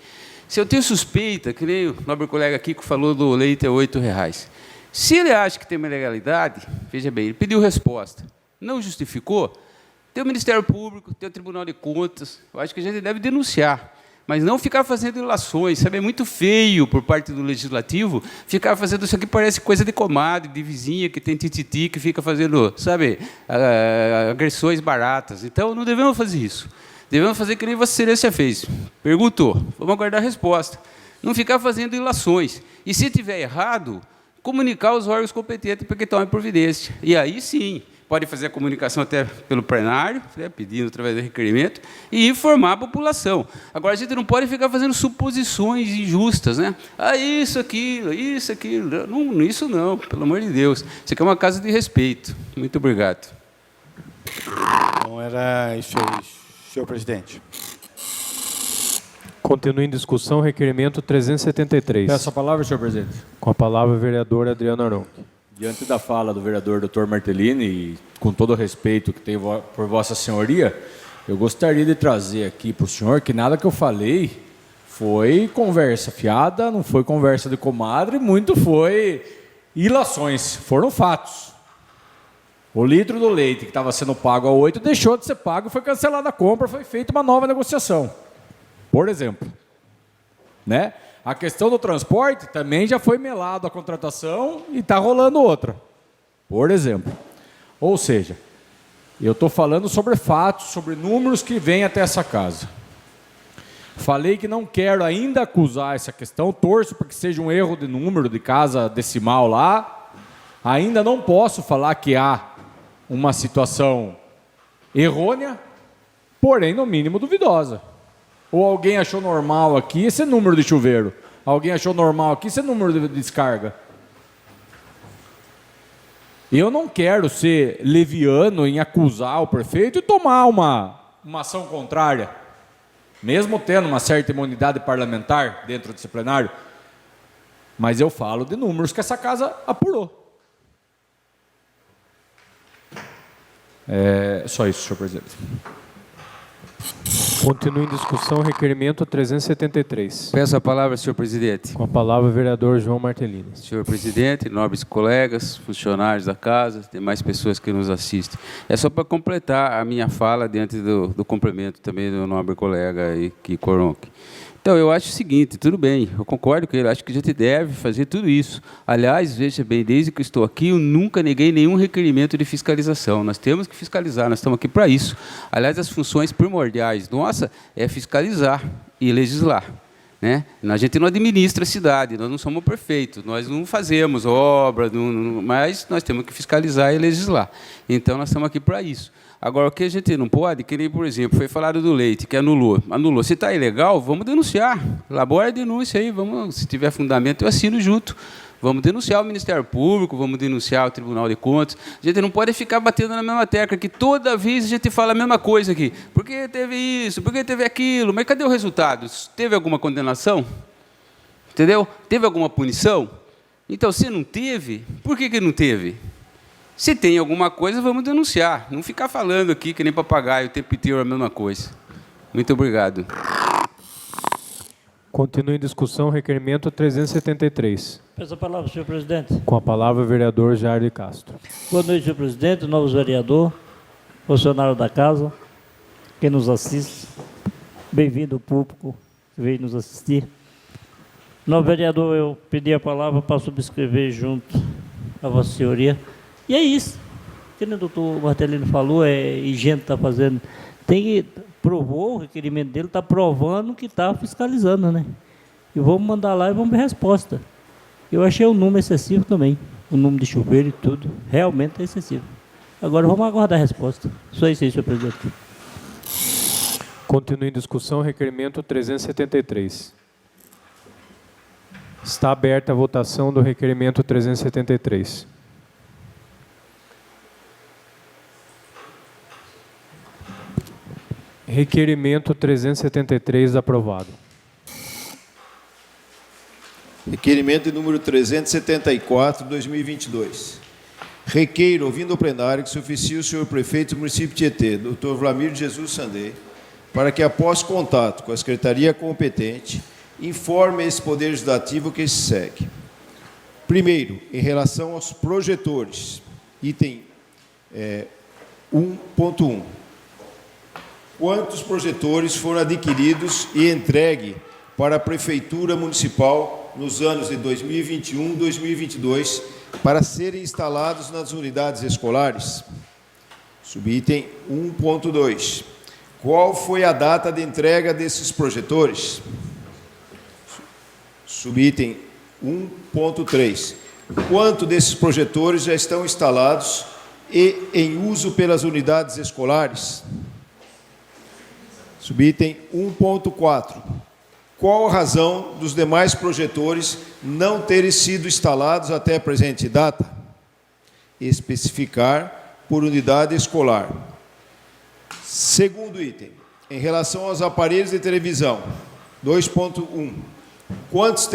[SPEAKER 8] Se eu tenho suspeita, que nem o nobre colega aqui que falou do leite a R$8, se ele acha que tem uma ilegalidade, veja bem, ele pediu resposta, não justificou, tem o Ministério Público, tem o Tribunal de Contas, eu acho que a gente deve denunciar, mas não ficar fazendo ilações, sabe? É muito feio por parte do Legislativo ficar fazendo isso aqui, parece coisa de comadre, de vizinha que tem tititi, que fica fazendo, sabe, agressões baratas. Então, não devemos fazer isso. Devemos fazer que nem Vossa Excelência fez. Perguntou, vamos aguardar a resposta. Não ficar fazendo ilações. E, se tiver errado, comunicar aos órgãos competentes para que tomem providência. E aí, sim, pode fazer a comunicação até pelo plenário, né, pedindo através do requerimento, e informar a população. Agora, a gente não pode ficar fazendo suposições injustas, né? Isso, aquilo. Não, isso não, pelo amor de Deus. Isso aqui é uma casa de respeito. Muito obrigado.
[SPEAKER 6] Então, era isso aí, senhor presidente.
[SPEAKER 1] Continua em discussão, requerimento 373.
[SPEAKER 5] Peço a palavra, senhor presidente.
[SPEAKER 1] Com a palavra, o vereador Adriano Aronco.
[SPEAKER 5] Diante da fala do vereador Dr. Martellini, e com todo o respeito que tenho por Vossa Senhoria, eu gostaria de trazer aqui para o senhor que nada que eu falei foi conversa fiada, não foi conversa de comadre, muito foi ilações, foram fatos. O litro do leite que estava sendo pago a 8 deixou de ser pago, foi cancelada a compra, foi feita uma nova negociação, por exemplo. Né? A questão do transporte também já foi melado a contratação e está rolando outra, por exemplo. Ou seja, eu estou falando sobre fatos, sobre números que vêm até essa casa. Falei que não quero ainda acusar essa questão, torço para que seja um erro de número de casa decimal lá. Ainda não posso falar que há uma situação errônea, porém, no mínimo, duvidosa. Ou alguém achou normal aqui esse número de chuveiro? Alguém achou normal aqui esse número de descarga? Eu não quero ser leviano em acusar o prefeito e tomar uma ação contrária, mesmo tendo uma certa imunidade parlamentar dentro desse plenário, mas eu falo de números que essa casa apurou. Só isso, senhor presidente.
[SPEAKER 1] Continua em discussão, requerimento 373.
[SPEAKER 8] Peço a palavra, senhor presidente.
[SPEAKER 1] Com a palavra, o vereador João Martellini.
[SPEAKER 8] Senhor presidente, nobres colegas, funcionários da casa, demais pessoas que nos assistem. É só para completar a minha fala diante do complemento também do nobre colega aí, Kiko Aronco. Então, eu acho o seguinte, tudo bem, eu concordo com ele, acho que a gente deve fazer tudo isso. Aliás, veja bem, desde que estou aqui, eu nunca neguei nenhum requerimento de fiscalização. Nós temos que fiscalizar, nós estamos aqui para isso. Aliás, as funções primordiais nossa é fiscalizar e legislar. Né? A gente não administra a cidade, nós não somos prefeitos, nós não fazemos obra, mas nós temos que fiscalizar e legislar. Então, nós estamos aqui para isso. Agora, o que a gente não pode, que nem, por exemplo, foi falado do leite, que anulou. Se está ilegal, vamos denunciar. Elabora a denúncia aí, vamos, se tiver fundamento, eu assino junto. Vamos denunciar o Ministério Público, vamos denunciar o Tribunal de Contas. A gente não pode ficar batendo na mesma tecla, que toda vez a gente fala a mesma coisa aqui. Por que teve isso? Por que teve aquilo? Mas cadê o resultado? Teve alguma condenação? Entendeu? Teve alguma punição? Então, se não teve, por que não teve? Se tem alguma coisa, vamos denunciar. Não ficar falando aqui que nem papagaio o tempo inteiro a mesma coisa. Muito obrigado.
[SPEAKER 1] Continua em discussão o requerimento 373.
[SPEAKER 4] Peço a palavra, senhor presidente.
[SPEAKER 1] Com a palavra o vereador Jair de Castro.
[SPEAKER 4] Boa noite, senhor presidente, novos vereador, funcionário da casa, quem nos assiste. Bem-vindo o público que veio nos assistir. Novo vereador, eu pedi a palavra para subscrever junto a Vossa Senhoria. E é isso. O que o doutor Martelino falou, e gente está fazendo. Tem que provou, o requerimento dele está provando que está fiscalizando, né? E vamos mandar lá e vamos ver a resposta. Eu achei o número excessivo também. O número de chuveiro e tudo. Realmente é excessivo. Agora vamos aguardar a resposta. Só isso aí, senhor presidente.
[SPEAKER 1] Continua em discussão o requerimento 373. Está aberta a votação do requerimento 373. Requerimento 373 aprovado.
[SPEAKER 2] Requerimento de número 374, 2022. Requeiro, ouvindo o plenário, que se oficie o senhor prefeito do município de Tietê, Dr. Vlamir Jesus Sandê, para que, após contato com a secretaria competente, informe esse Poder Legislativo que se segue. Primeiro, em relação aos projetores, item 1.1. Quantos projetores foram adquiridos e entregue para a Prefeitura Municipal nos anos de 2021 e 2022 para serem instalados nas unidades escolares? Subitem 1.2. Qual foi a data de entrega desses projetores? Subitem 1.3. Quanto desses projetores já estão instalados e em uso pelas unidades escolares? Subitem 1.4. Qual a razão dos demais projetores não terem sido instalados até a presente data? Especificar por unidade escolar. Segundo item, em relação aos aparelhos de televisão, 2.1. Quantos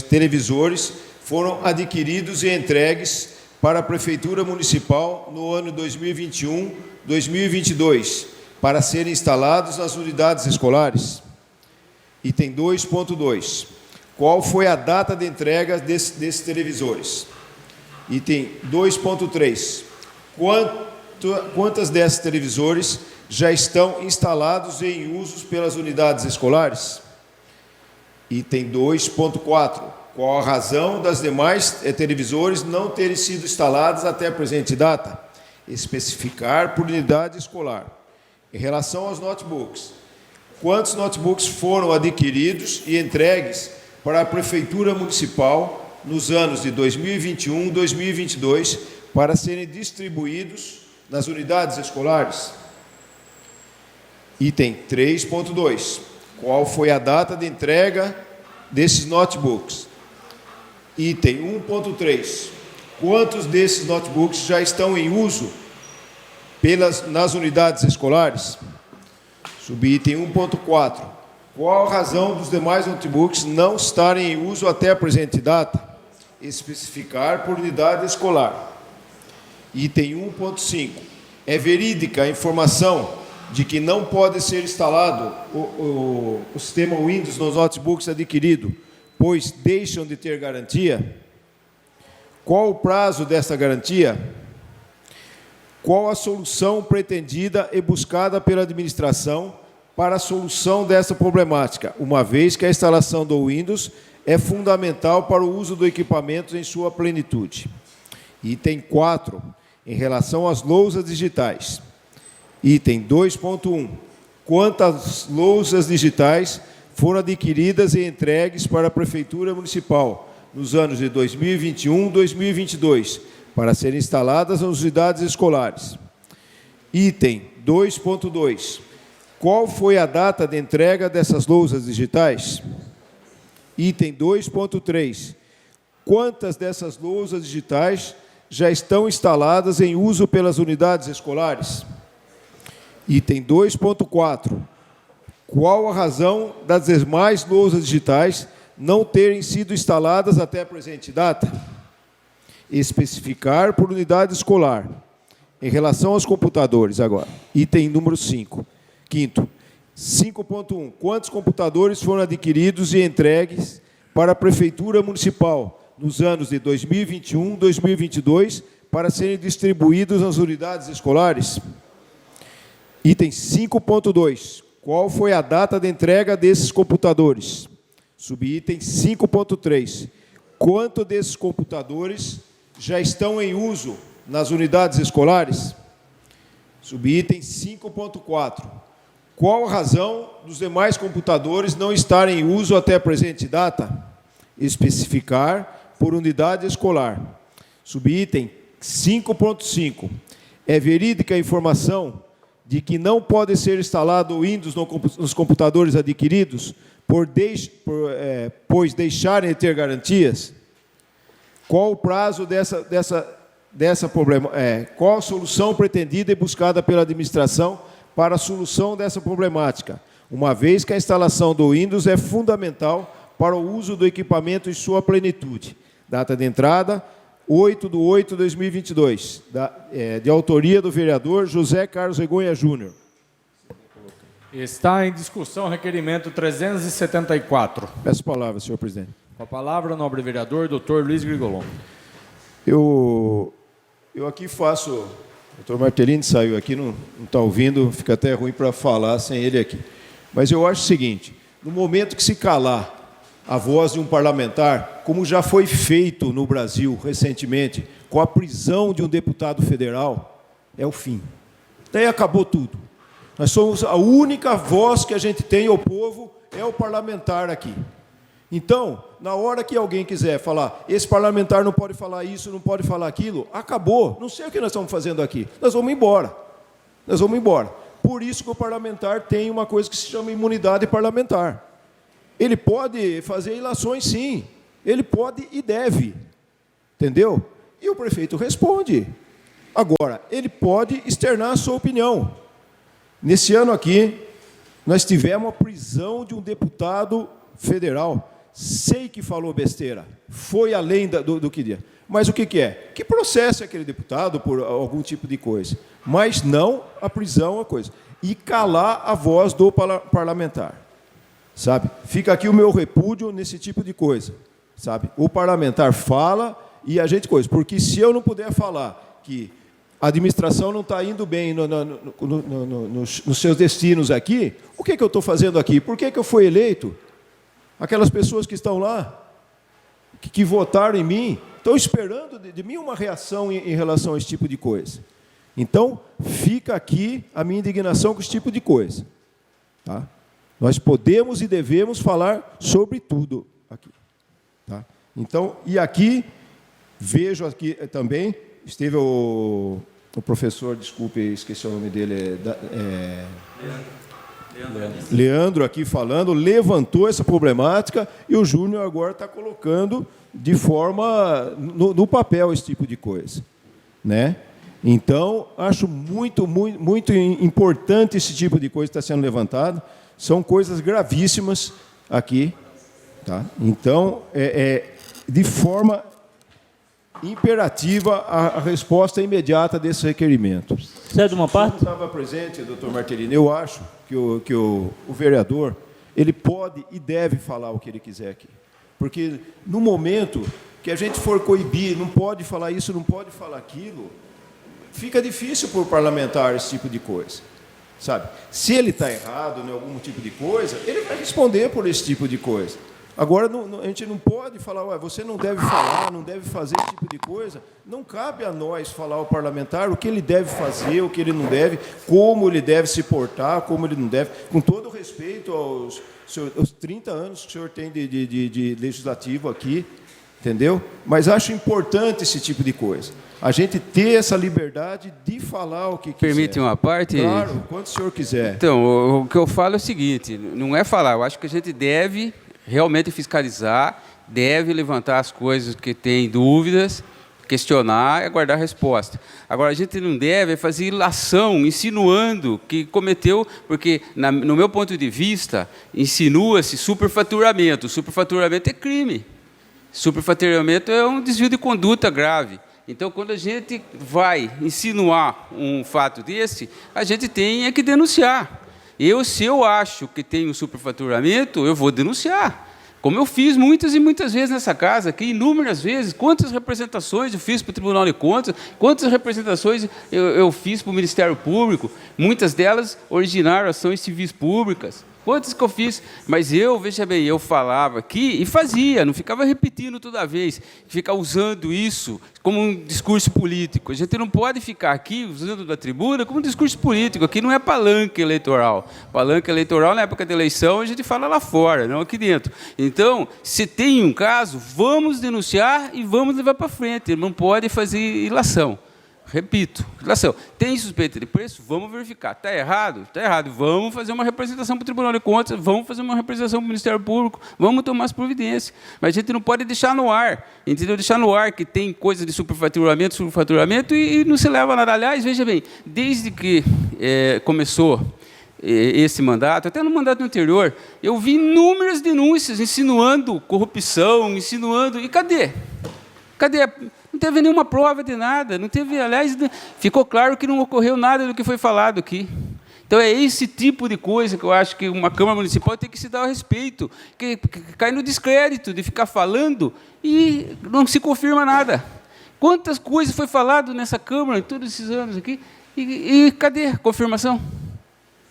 [SPEAKER 2] televisores foram adquiridos e entregues para a Prefeitura Municipal no ano 2021-2022 para serem instalados nas unidades escolares? Item 2.2. Qual foi a data de entrega desses televisores? Item 2.3. Quantas desses televisores já estão instalados e em usos pelas unidades escolares? Item 2.4. Qual a razão das demais televisores não terem sido instalados até a presente data? Especificar por unidade escolar. Em relação aos notebooks, quantos notebooks foram adquiridos e entregues para a Prefeitura Municipal nos anos de 2021 e 2022 para serem distribuídos nas unidades escolares? Item 3.2. Qual foi a data de entrega desses notebooks? Item 1.3. Quantos desses notebooks já estão em uso nas unidades escolares? Subitem 1.4. Qual a razão dos demais notebooks não estarem em uso até a presente data? Especificar por unidade escolar. Item 1.5. É verídica a informação de que não pode ser instalado o sistema Windows nos notebooks adquiridos, pois deixam de ter garantia? Qual o prazo dessa garantia? Qual a solução pretendida e buscada pela administração para a solução dessa problemática, uma vez que a instalação do Windows é fundamental para o uso do equipamento em sua plenitude? Item 4. Em relação às lousas digitais. Item 2.1. Quantas lousas digitais foram adquiridas e entregues para a Prefeitura Municipal nos anos de 2021 e 2022 para serem instaladas nas unidades escolares? Item 2.2. Qual foi a data de entrega dessas lousas digitais? Item 2.3. Quantas dessas lousas digitais já estão instaladas em uso pelas unidades escolares? Item 2.4. Qual a razão das demais lousas digitais não terem sido instaladas até a presente data? Especificar por unidade escolar. Em relação aos computadores, agora, item número 5. Quinto, 5.1. Quantos computadores foram adquiridos e entregues para a Prefeitura Municipal nos anos de 2021 e 2022 para serem distribuídos nas unidades escolares? Item 5.2. Qual foi a data de entrega desses computadores? Subitem 5.3. Quanto desses computadores já estão em uso nas unidades escolares? Subitem 5.4. Qual a razão dos demais computadores não estarem em uso até a presente data? Especificar por unidade escolar. Subitem 5.5. É verídica a informação de que não pode ser instalado o Windows nos computadores adquiridos, pois deixarem de ter garantias? Qual o prazo dessa problema? Qual a solução pretendida e buscada pela administração para a solução dessa problemática, uma vez que a instalação do Windows é fundamental para o uso do equipamento em sua plenitude? Data de entrada, 8/8/2022, de autoria do vereador José Carlos Regonha Júnior.
[SPEAKER 5] Está em discussão o requerimento 374.
[SPEAKER 2] Peço a palavra, senhor presidente.
[SPEAKER 5] Com a palavra, o nobre vereador, doutor Luiz Grigolon.
[SPEAKER 2] Eu aqui faço... O doutor Martellini saiu aqui, não está ouvindo, fica até ruim para falar sem ele aqui. Mas eu acho o seguinte, no momento que se calar a voz de um parlamentar, como já foi feito no Brasil recentemente, com a prisão de um deputado federal, é o fim. Daí acabou tudo. Nós somos a única voz que a gente tem ao povo, é o parlamentar aqui. Então, na hora que alguém quiser falar, esse parlamentar não pode falar isso, não pode falar aquilo, acabou. Não sei o que nós estamos fazendo aqui. Nós vamos embora. Nós vamos embora. Por isso que o parlamentar tem uma coisa que se chama imunidade parlamentar. Ele pode fazer ilações, sim. Ele pode e deve. Entendeu? E o prefeito responde. Agora, ele pode externar a sua opinião. Nesse ano aqui, nós tivemos a prisão de um deputado federal. Sei que falou besteira. Foi além do que dia. Mas o que é? Que processe aquele deputado por algum tipo de coisa. Mas não a prisão, é uma coisa. E calar a voz do parlamentar. Sabe? Fica aqui o meu repúdio nesse tipo de coisa, sabe? O parlamentar fala e a gente coisa, porque se eu não puder falar que a administração não está indo bem nos seus destinos aqui, o que eu estou fazendo aqui? Por que eu fui eleito? Aquelas pessoas que estão lá, que votaram em mim, estão esperando de mim uma reação em relação a esse tipo de coisa. Então, fica aqui a minha indignação com esse tipo de coisa, tá? Nós podemos e devemos falar sobre tudo aqui. Tá? Então, e aqui, vejo aqui também, esteve o professor, desculpe, esqueci o nome dele, Leandro aqui falando, levantou essa problemática e o Júnior agora está colocando de forma, no papel, esse tipo de coisa. Né? Então, acho muito importante esse tipo de coisa que está sendo levantado. São coisas gravíssimas aqui. Tá? Então, de forma imperativa a resposta imediata desse requerimento.
[SPEAKER 4] Cede uma parte?
[SPEAKER 2] Eu estava presente, doutor Martellini. Eu acho que o vereador ele pode e deve falar o que ele quiser aqui. Porque, no momento que a gente for coibir, não pode falar isso, não pode falar aquilo, fica difícil para o parlamentar esse tipo de coisa. Sabe? Se ele está errado em algum tipo de coisa, ele vai responder por esse tipo de coisa. Agora, a gente não pode falar, você não deve falar, não deve fazer esse tipo de coisa. Não cabe a nós falar ao parlamentar o que ele deve fazer, o que ele não deve, como ele deve se portar, como ele não deve, com todo o respeito aos 30 anos que o senhor tem de legislativo aqui, entendeu? Mas acho importante esse tipo de coisa. A gente ter essa liberdade de falar o que quiser.
[SPEAKER 8] Permite uma parte?
[SPEAKER 2] Claro, quanto o senhor quiser.
[SPEAKER 8] Então, o que eu falo é o seguinte, não é falar, eu acho que a gente deve realmente fiscalizar, deve levantar as coisas que tem dúvidas, questionar e aguardar a resposta. Agora, a gente não deve fazer ilação, insinuando que cometeu, porque, no meu ponto de vista, insinua-se superfaturamento. Superfaturamento é crime. Superfaturamento é um desvio de conduta grave. Então, quando a gente vai insinuar um fato desse, a gente tem que denunciar. Se eu acho que tem um superfaturamento, eu vou denunciar. Como eu fiz muitas e muitas vezes nessa casa, aqui, inúmeras vezes. Quantas representações eu fiz para o Tribunal de Contas, quantas representações eu fiz para o Ministério Público, muitas delas originaram ações civis públicas. Quantas que eu fiz? Mas veja bem, eu falava aqui e fazia, não ficava repetindo toda vez, ficar usando isso como um discurso político. A gente não pode ficar aqui usando da tribuna como um discurso político. Aqui não é palanque eleitoral. Palanque eleitoral, na época da eleição, a gente fala lá fora, não aqui dentro. Então, se tem um caso, vamos denunciar e vamos levar para frente. Não pode fazer ilação. Repito, relação. Tem suspeita de preço? Vamos verificar. Está errado? Está errado. Vamos fazer uma representação para o Tribunal de Contas, vamos fazer uma representação para o Ministério Público, vamos tomar as providências. Mas a gente não pode deixar no ar, entendeu? Deixar no ar que tem coisa de superfaturamento e não se leva nada. Aliás, veja bem, desde que começou esse mandato, até no mandato anterior, eu vi inúmeras denúncias insinuando corrupção, insinuando... E cadê? Cadê? Não teve nenhuma prova de nada, não teve, aliás, ficou claro que não ocorreu nada do que foi falado aqui. Então, é esse tipo de coisa que eu acho que uma Câmara Municipal tem que se dar a respeito, que cai no descrédito de ficar falando e não se confirma nada. Quantas coisas foi falado nessa Câmara em todos esses anos aqui, e cadê a confirmação?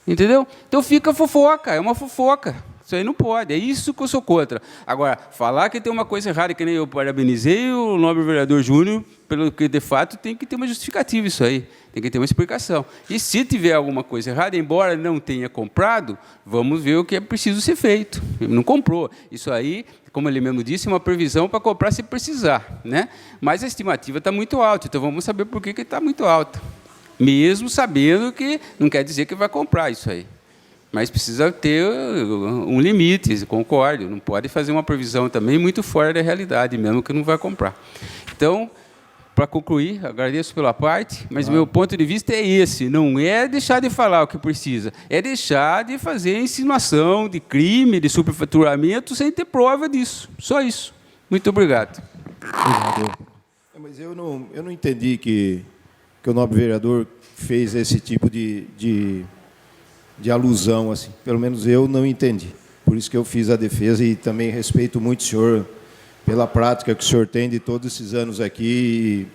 [SPEAKER 8] Entendeu? Então, fica fofoca, é uma fofoca. Isso aí não pode, é isso que eu sou contra. Agora, falar que tem uma coisa errada, que nem eu parabenizei o nobre vereador Júnior, pelo que, de fato, tem que ter uma justificativa isso aí, tem que ter uma explicação. E se tiver alguma coisa errada, embora não tenha comprado, vamos ver o que é preciso ser feito. Ele não comprou. Isso aí, como ele mesmo disse, é uma previsão para comprar se precisar, né? Mas a estimativa está muito alta, então vamos saber por que está muito alta. Mesmo sabendo que não quer dizer que vai comprar isso aí. Mas precisa ter um limite, concordo. Não pode fazer uma previsão também muito fora da realidade, mesmo que não vai comprar. Então, para concluir, agradeço pela parte, mas meu ponto de vista é esse, não é deixar de falar o que precisa, é deixar de fazer insinuação de crime, de superfaturamento, sem ter prova disso. Só isso. Muito obrigado.
[SPEAKER 2] Mas eu não entendi que o nobre vereador fez esse tipo de alusão, assim. Pelo menos eu não entendi. Por isso que eu fiz a defesa e também respeito muito o senhor pela prática que o senhor tem de todos esses anos aqui.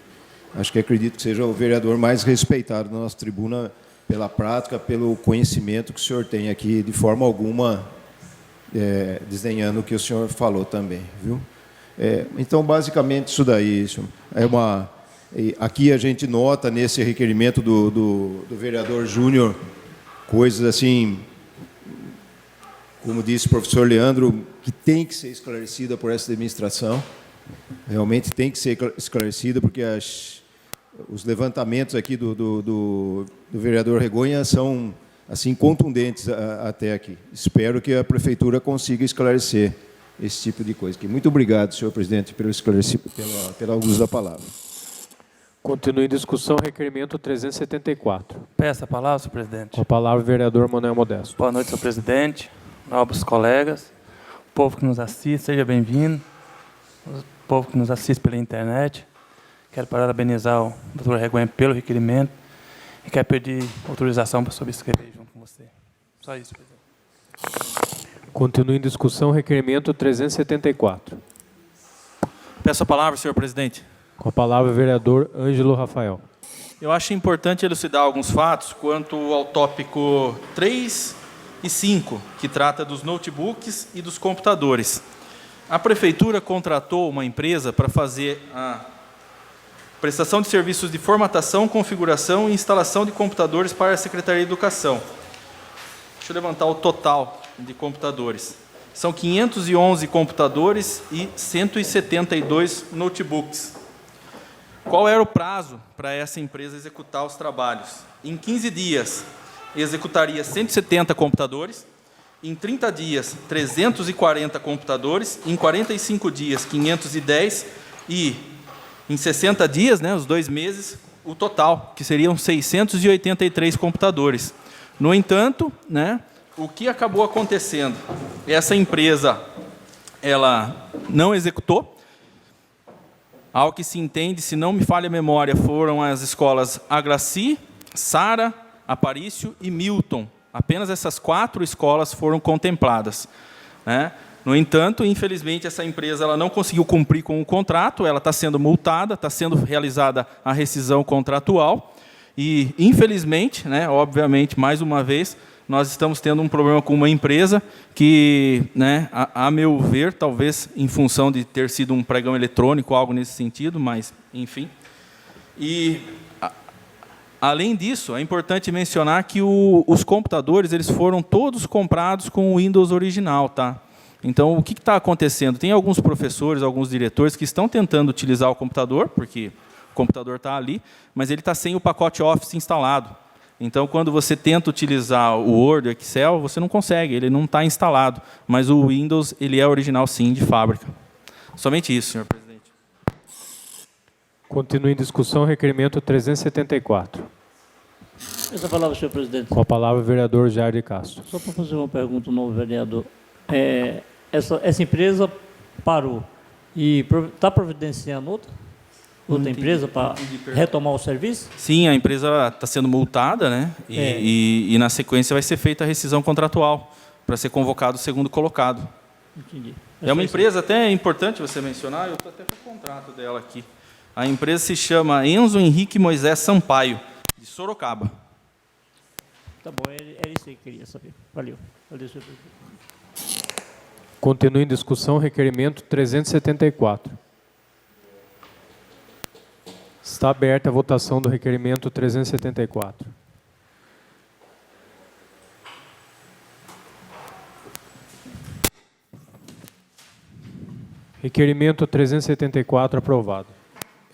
[SPEAKER 2] E acho que acredito que seja o vereador mais respeitado na nossa tribuna pela prática, pelo conhecimento que o senhor tem aqui, de forma alguma desdenhando o que o senhor falou também, viu? Então, basicamente, isso daí aqui a gente nota nesse requerimento do vereador Júnior coisas assim, como disse o professor Leandro, que tem que ser esclarecida por essa administração. Realmente tem que ser esclarecida, porque os levantamentos aqui do vereador Regonha são assim contundentes até aqui. Espero que a prefeitura consiga esclarecer esse tipo de coisa. Muito obrigado, senhor presidente, pelo esclarecimento, pelo uso da palavra.
[SPEAKER 1] Continue em discussão, requerimento 374.
[SPEAKER 9] Peço a palavra, senhor presidente.
[SPEAKER 1] Com a palavra, o vereador Manuel Modesto.
[SPEAKER 9] Boa noite, senhor presidente, nobres colegas, o povo que nos assiste, seja bem-vindo, o povo que nos assiste pela internet. Quero parabenizar o doutor Regonha pelo requerimento e quero pedir autorização para subscrever junto com você. Só isso, presidente.
[SPEAKER 1] Continue em discussão, requerimento 374.
[SPEAKER 3] Peço a palavra, senhor presidente.
[SPEAKER 1] Com a palavra, o vereador Ângelo Rafael.
[SPEAKER 3] Eu acho importante elucidar alguns fatos quanto ao tópico 3 e 5, que trata dos notebooks e dos computadores. A prefeitura contratou uma empresa para fazer a prestação de serviços de formatação, configuração e instalação de computadores para a Secretaria de Educação. Deixa eu levantar o total de computadores. São 511 computadores e 172 notebooks. Qual era o prazo para essa empresa executar os trabalhos? Em 15 dias, executaria 170 computadores, em 30 dias, 340 computadores, em 45 dias, 510, e em 60 dias, né, os 2 meses, o total, que seriam 683 computadores. No entanto, né, o que acabou acontecendo? Essa empresa, ela não executou. Ao que se entende, se não me falha a memória, foram as escolas Agraci, Sara, Aparício e Milton. Apenas essas 4 escolas foram contempladas, né? No entanto, infelizmente, essa empresa ela não conseguiu cumprir com o contrato, ela está sendo multada, está sendo realizada a rescisão contratual e, infelizmente, né, obviamente, mais uma vez, nós estamos tendo um problema com uma empresa que, né, a meu ver, talvez em função de ter sido um pregão eletrônico, algo nesse sentido, mas, enfim. E, além disso, é importante mencionar que os computadores eles foram todos comprados com o Windows original, tá? Então, o que está acontecendo? Tem alguns professores, alguns diretores que estão tentando utilizar o computador, porque o computador está ali, mas ele está sem o pacote Office instalado. Então, quando você tenta utilizar o Word, o Excel, você não consegue, ele não está instalado. Mas o Windows, ele é original, sim, de fábrica. Somente isso, senhor presidente.
[SPEAKER 1] Continua em discussão, requerimento 374.
[SPEAKER 4] Essa palavra, senhor presidente.
[SPEAKER 1] Com a palavra, o vereador Jair de Castro.
[SPEAKER 4] Só para fazer uma pergunta ao novo vereador. Essa empresa parou e está providenciando outra empresa para retomar o serviço?
[SPEAKER 3] Sim, a empresa está sendo multada, né? E na sequência vai ser feita a rescisão contratual para ser convocado o segundo colocado.
[SPEAKER 4] Entendi.
[SPEAKER 3] É uma empresa até importante você mencionar, eu estou até com o contrato dela aqui. A empresa se chama Enzo Henrique Moisés Sampaio, de Sorocaba.
[SPEAKER 4] Tá bom, era isso aí que eu queria saber. Valeu. Valeu, senhor presidente.
[SPEAKER 1] Continua em discussão, requerimento 374. Está aberta a votação do requerimento 374. Requerimento 374 aprovado.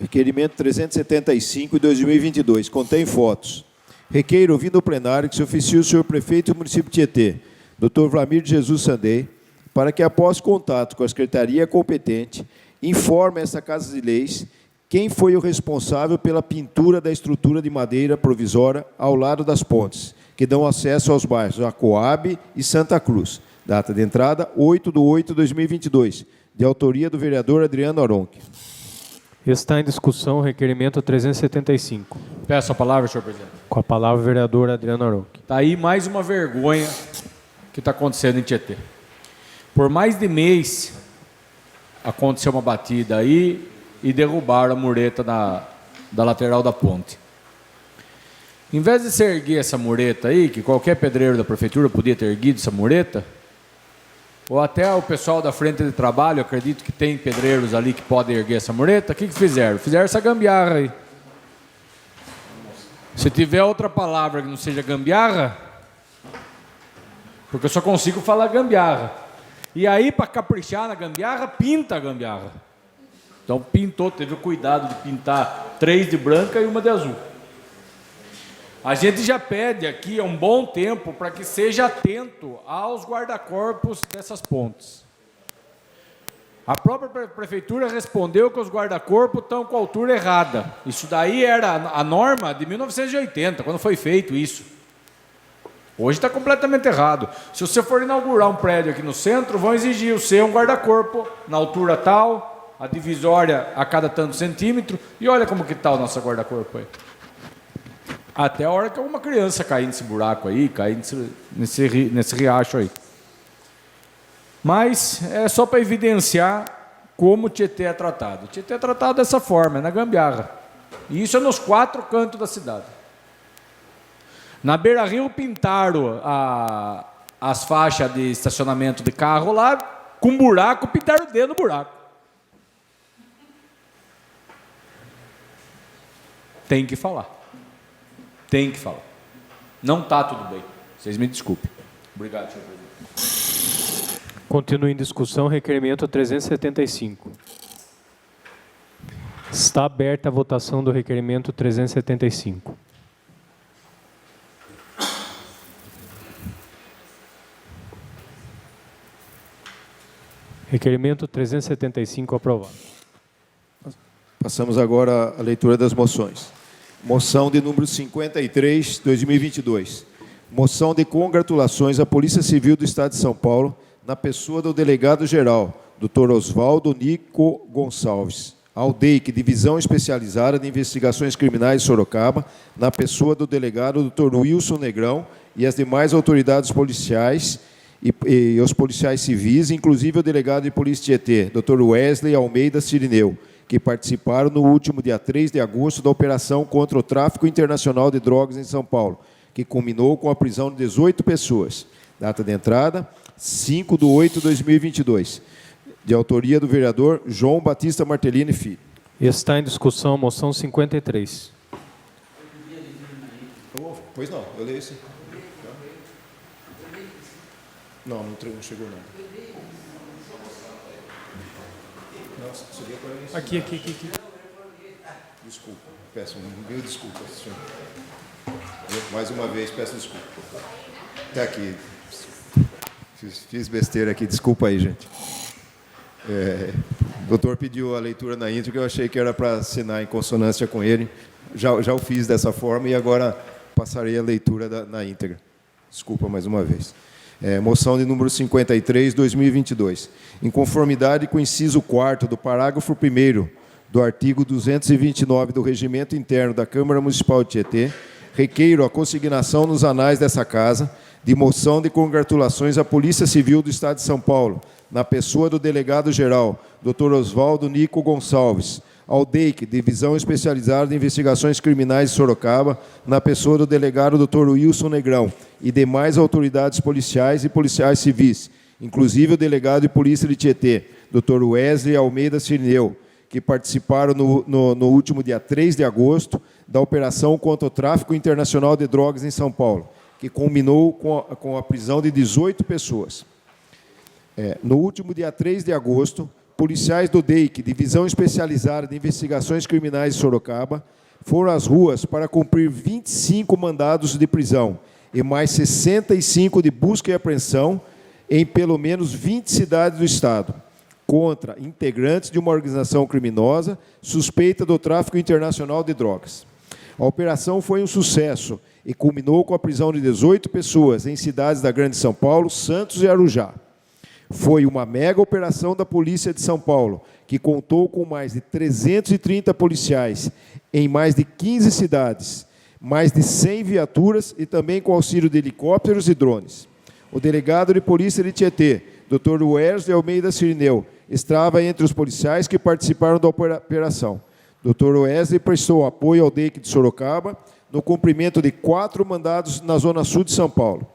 [SPEAKER 2] Requerimento 375 de 2022. Contém fotos. Requeiro, ouvindo o plenário, que se oficie o senhor prefeito do município de Tietê, Dr. Vlamir de Jesus Sandei, para que, após contato com a secretaria competente, informe esta Casa de Leis quem foi o responsável pela pintura da estrutura de madeira provisória ao lado das pontes, que dão acesso aos bairros Acoab e Santa Cruz. Data de entrada, 8/8/2022, de autoria do vereador Adriano Aronque.
[SPEAKER 1] Está em discussão o requerimento 375.
[SPEAKER 5] Peço a palavra, senhor presidente.
[SPEAKER 1] Com a palavra, o vereador Adriano Aronque.
[SPEAKER 5] Está aí mais uma vergonha que está acontecendo em Tietê. Por mais de mês, aconteceu uma batida aí e derrubaram a mureta da lateral da ponte. Em vez de se erguer essa mureta aí, que qualquer pedreiro da prefeitura podia ter erguido essa mureta, ou até o pessoal da frente de trabalho, acredito que tem pedreiros ali que podem erguer essa mureta, o que fizeram? Fizeram essa gambiarra aí. Se tiver outra palavra que não seja gambiarra, porque eu só consigo falar gambiarra. E aí, para caprichar na gambiarra, pinta a gambiarra. Então pintou, teve o cuidado de pintar 3 de branca e uma de azul. A gente já pede aqui há um bom tempo para que seja atento aos guarda-corpos dessas pontes. A própria prefeitura respondeu que os guarda-corpos estão com a altura errada. Isso daí era a norma de 1980, quando foi feito isso. Hoje está completamente errado. Se você for inaugurar um prédio aqui no centro, vão exigir o seu um guarda-corpo na altura tal, a divisória a cada tanto centímetro, e olha como que está o nosso guarda-corpo aí. Até a hora que alguma criança cair nesse buraco aí, cair nesse riacho aí. Mas é só para evidenciar como o Tietê é tratado. O Tietê é tratado dessa forma, é na gambiarra. E isso é nos 4 cantos da cidade. Na Beira-Rio pintaram as faixas de estacionamento de carro lá, com buraco, pintaram o dedo no buraco. Tem que falar. Tem que falar. Não está tudo bem. Vocês me desculpem. Obrigado, senhor presidente.
[SPEAKER 1] Continua em discussão requerimento 375. Está aberta a votação do requerimento 375. Requerimento 375 aprovado.
[SPEAKER 2] Passamos agora à leitura das moções. Moção de número 53, 2022. Moção de congratulações à Polícia Civil do Estado de São Paulo, na pessoa do delegado-geral, Dr. Oswaldo Nico Gonçalves, ao DEIC, Divisão Especializada de Investigações Criminais de Sorocaba, na pessoa do delegado Dr. Wilson Negrão e as demais autoridades policiais e os policiais civis, inclusive o delegado de Polícia Tietê, Dr. Wesley Almeida Cirineu, que participaram no último dia 3 de agosto da operação contra o tráfico internacional de drogas em São Paulo, que culminou com a prisão de 18 pessoas. Data de entrada, 5/8/2022. De autoria do vereador João Batista Martellini Filho.
[SPEAKER 1] Está em discussão a moção 53.
[SPEAKER 2] Pois não, eu leio esse. Não chegou não.
[SPEAKER 1] Aqui.
[SPEAKER 2] Desculpa, peço mil desculpas, senhor. Mais uma vez, peço desculpa. Está aqui. Fiz besteira aqui, desculpa aí, gente. O doutor pediu a leitura na íntegra, eu achei que era para assinar em consonância com ele. Já o fiz dessa forma e agora passarei a leitura na íntegra. Desculpa mais uma vez. Moção de número 53, 2022. Em conformidade com o inciso 4º do parágrafo 1º do artigo 229 do Regimento Interno da Câmara Municipal de Tietê, requeiro a consignação nos anais dessa Casa de moção de congratulações à Polícia Civil do Estado de São Paulo, na pessoa do delegado-geral, Dr. Oswaldo Nico Gonçalves, ao DEIC, Divisão Especializada de Investigações Criminais de Sorocaba, na pessoa do delegado Dr. Wilson Negrão e demais autoridades policiais e policiais civis, inclusive o delegado de Polícia de Tietê, Dr. Wesley Almeida Cirineu, que participaram no último dia 3 de agosto da operação contra o tráfico internacional de drogas em São Paulo, que culminou com a prisão de 18 pessoas. No último dia 3 de agosto, policiais do DEIC, Divisão Especializada de Investigações Criminais de Sorocaba, foram às ruas para cumprir 25 mandados de prisão e mais 65 de busca e apreensão em pelo menos 20 cidades do Estado, contra integrantes de uma organização criminosa suspeita do tráfico internacional de drogas. A operação foi um sucesso e culminou com a prisão de 18 pessoas em cidades da Grande São Paulo, Santos e Arujá. Foi uma mega operação da Polícia de São Paulo, que contou com mais de 330 policiais em mais de 15 cidades, mais de 100 viaturas e também com auxílio de helicópteros e drones. O delegado de Polícia de Tietê, Dr. Wesley Almeida Cirineu, estava entre os policiais que participaram da operação. Dr. Wesley prestou apoio ao DEIC de Sorocaba no cumprimento de 4 mandados na Zona Sul de São Paulo.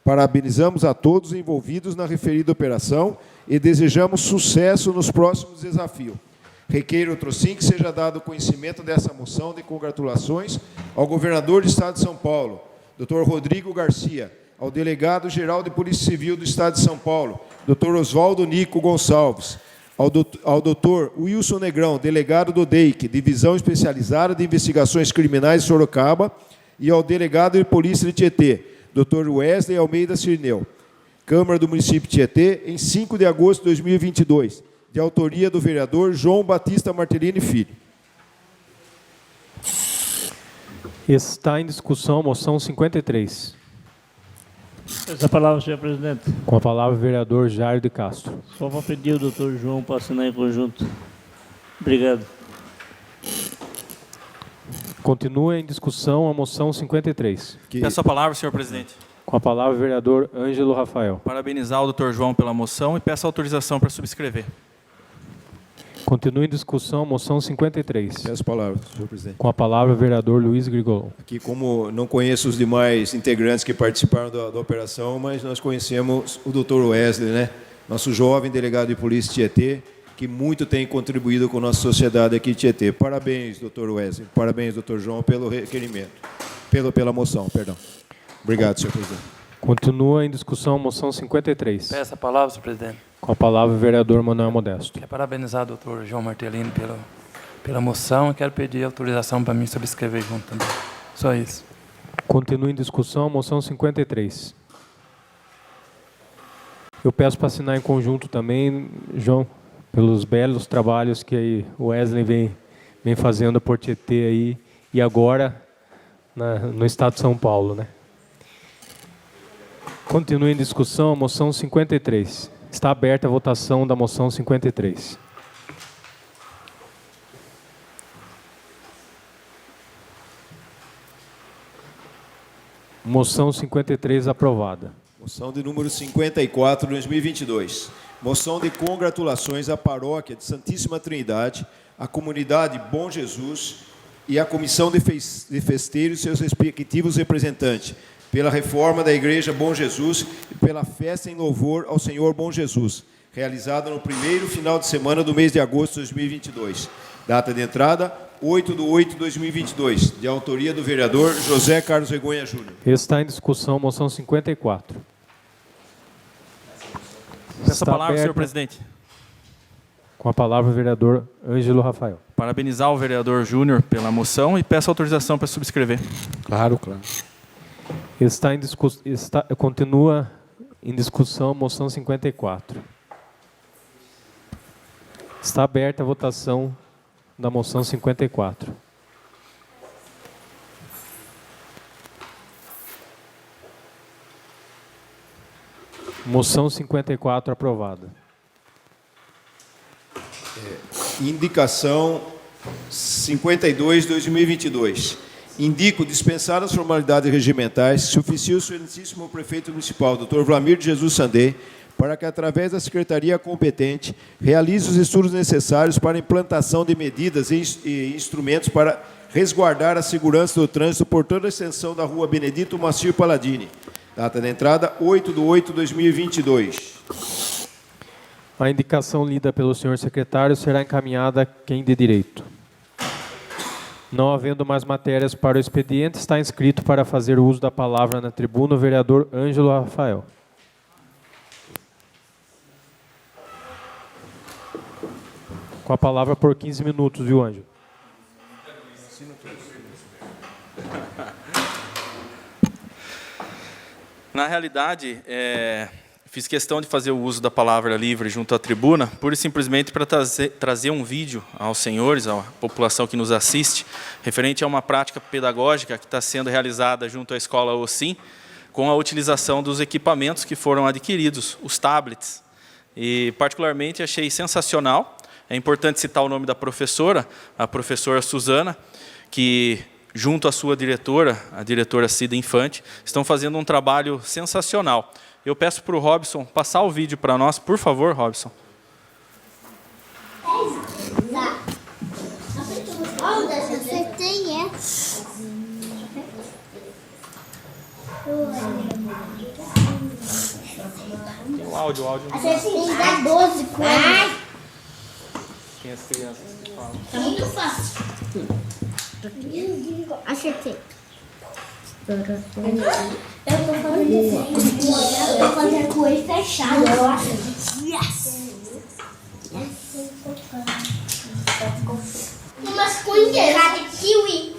[SPEAKER 2] Parabenizamos a todos envolvidos na referida operação e desejamos sucesso nos próximos desafios. Requeiro, outro sim, que seja dado conhecimento dessa moção de congratulações ao governador do Estado de São Paulo, Dr. Rodrigo Garcia, ao delegado-geral de Polícia Civil do Estado de São Paulo, Dr. Oswaldo Nico Gonçalves, ao Dr. Wilson Negrão, delegado do DEIC, Divisão Especializada de Investigações Criminais de Sorocaba, e ao delegado de Polícia de Tietê, Dr. Wesley Almeida Cirineu. Câmara do Município de Tietê, em 5 de agosto de 2022, de autoria do vereador João Batista Martellini Filho.
[SPEAKER 1] Está em discussão a moção 53.
[SPEAKER 4] Essa palavra, senhor presidente.
[SPEAKER 1] Com a palavra o vereador Jair de Castro.
[SPEAKER 4] Só vou pedir ao doutor João para assinar em conjunto. Obrigado.
[SPEAKER 1] Continua em discussão a moção 53.
[SPEAKER 3] Peço a palavra, senhor presidente.
[SPEAKER 1] Com a palavra o vereador Ângelo Rafael.
[SPEAKER 3] Parabenizar o Dr. João pela moção e peço autorização para subscrever.
[SPEAKER 1] Continua em discussão a moção 53.
[SPEAKER 2] Peço a palavra, senhor presidente.
[SPEAKER 1] Com a palavra o vereador Luiz Grigolon.
[SPEAKER 2] Aqui, como não conheço os demais integrantes que participaram da operação, mas nós conhecemos o Dr. Wesley, né? Nosso jovem delegado de Polícia de Tietê, que muito tem contribuído com a nossa sociedade aqui de Tietê. Parabéns, Dr. Wesley. Parabéns, Dr. João, pelo requerimento. Pela moção, perdão. Obrigado, senhor presidente.
[SPEAKER 1] Continua em discussão a moção 53.
[SPEAKER 9] Peço a palavra, senhor presidente.
[SPEAKER 1] Com a palavra o vereador Manuel Modesto.
[SPEAKER 9] Quero parabenizar o doutor João Martellini pela moção e quero pedir autorização para mim subscrever junto também. Só isso.
[SPEAKER 1] Continua em discussão a moção 53. Eu peço para assinar em conjunto também, João, pelos belos trabalhos que o Wesley vem vem fazendo por Tietê aí, e agora no estado de São Paulo, né? Continua em discussão a moção 53. Está aberta a votação da moção 53. Moção 53 aprovada.
[SPEAKER 2] Moção de número 54, 2022. Moção de congratulações à Paróquia de Santíssima Trindade, à Comunidade Bom Jesus e à Comissão de Festeiros e seus respectivos representantes, pela reforma da Igreja Bom Jesus e pela festa em louvor ao Senhor Bom Jesus, realizada no primeiro final de semana do mês de agosto de 2022. Data de entrada, 8/8/2022, de autoria do vereador José Carlos Regonha Júnior.
[SPEAKER 1] Está em discussão a moção 54.
[SPEAKER 3] Peço a palavra, senhor presidente.
[SPEAKER 1] Com a palavra o vereador Ângelo Rafael.
[SPEAKER 3] Parabenizar o vereador Júnior pela moção e peço autorização para subscrever.
[SPEAKER 6] Claro, claro.
[SPEAKER 1] Continua em discussão a moção 54. Está aberta a votação da moção 54. Moção 54 aprovada.
[SPEAKER 2] Indicação 52/2022. Indico dispensar as formalidades regimentais, se oficia o excelentíssimo prefeito municipal, Dr. Vlamir de Jesus Sandê, para que, através da secretaria competente, realize os estudos necessários para a implantação de medidas e instrumentos para resguardar a segurança do trânsito por toda a extensão da rua Benedito Macir Palladini. Data de entrada, 8/8/2022.
[SPEAKER 1] A indicação lida pelo senhor secretário será encaminhada a quem de direito. Não havendo mais matérias para o expediente, está inscrito para fazer uso da palavra na tribuna o vereador Ângelo Rafael. Com a palavra por 15 minutos, viu, Ângelo?
[SPEAKER 3] Na realidade, fiz questão de fazer o uso da palavra livre junto à tribuna, pura e simplesmente para trazer um vídeo aos senhores, à população que nos assiste, referente a uma prática pedagógica que está sendo realizada junto à Escola OSIM, com a utilização dos equipamentos que foram adquiridos, os tablets. E, particularmente, achei sensacional. É importante citar o nome da professora, a professora Suzana, que, junto à sua diretora, a diretora Cida Infante, estão fazendo um trabalho sensacional. Eu peço para o Robson passar o vídeo para nós, por favor, Robson. O áudio.
[SPEAKER 10] Acertei, dá 12 coisas.
[SPEAKER 3] Tem as crianças que falam.
[SPEAKER 10] Tá muito fácil. Acertei. Eu tô fazendo com ele fechado, eu acho. Yes! Umas cunhas. Cara de kiwi.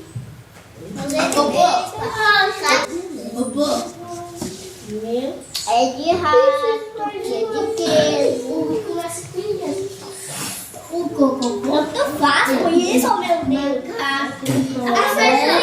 [SPEAKER 10] Bobô. É de rato, é de queijo. Umas cunhas. O cocô. Eu tô fácil. Conheço o meu Deus. Acertei.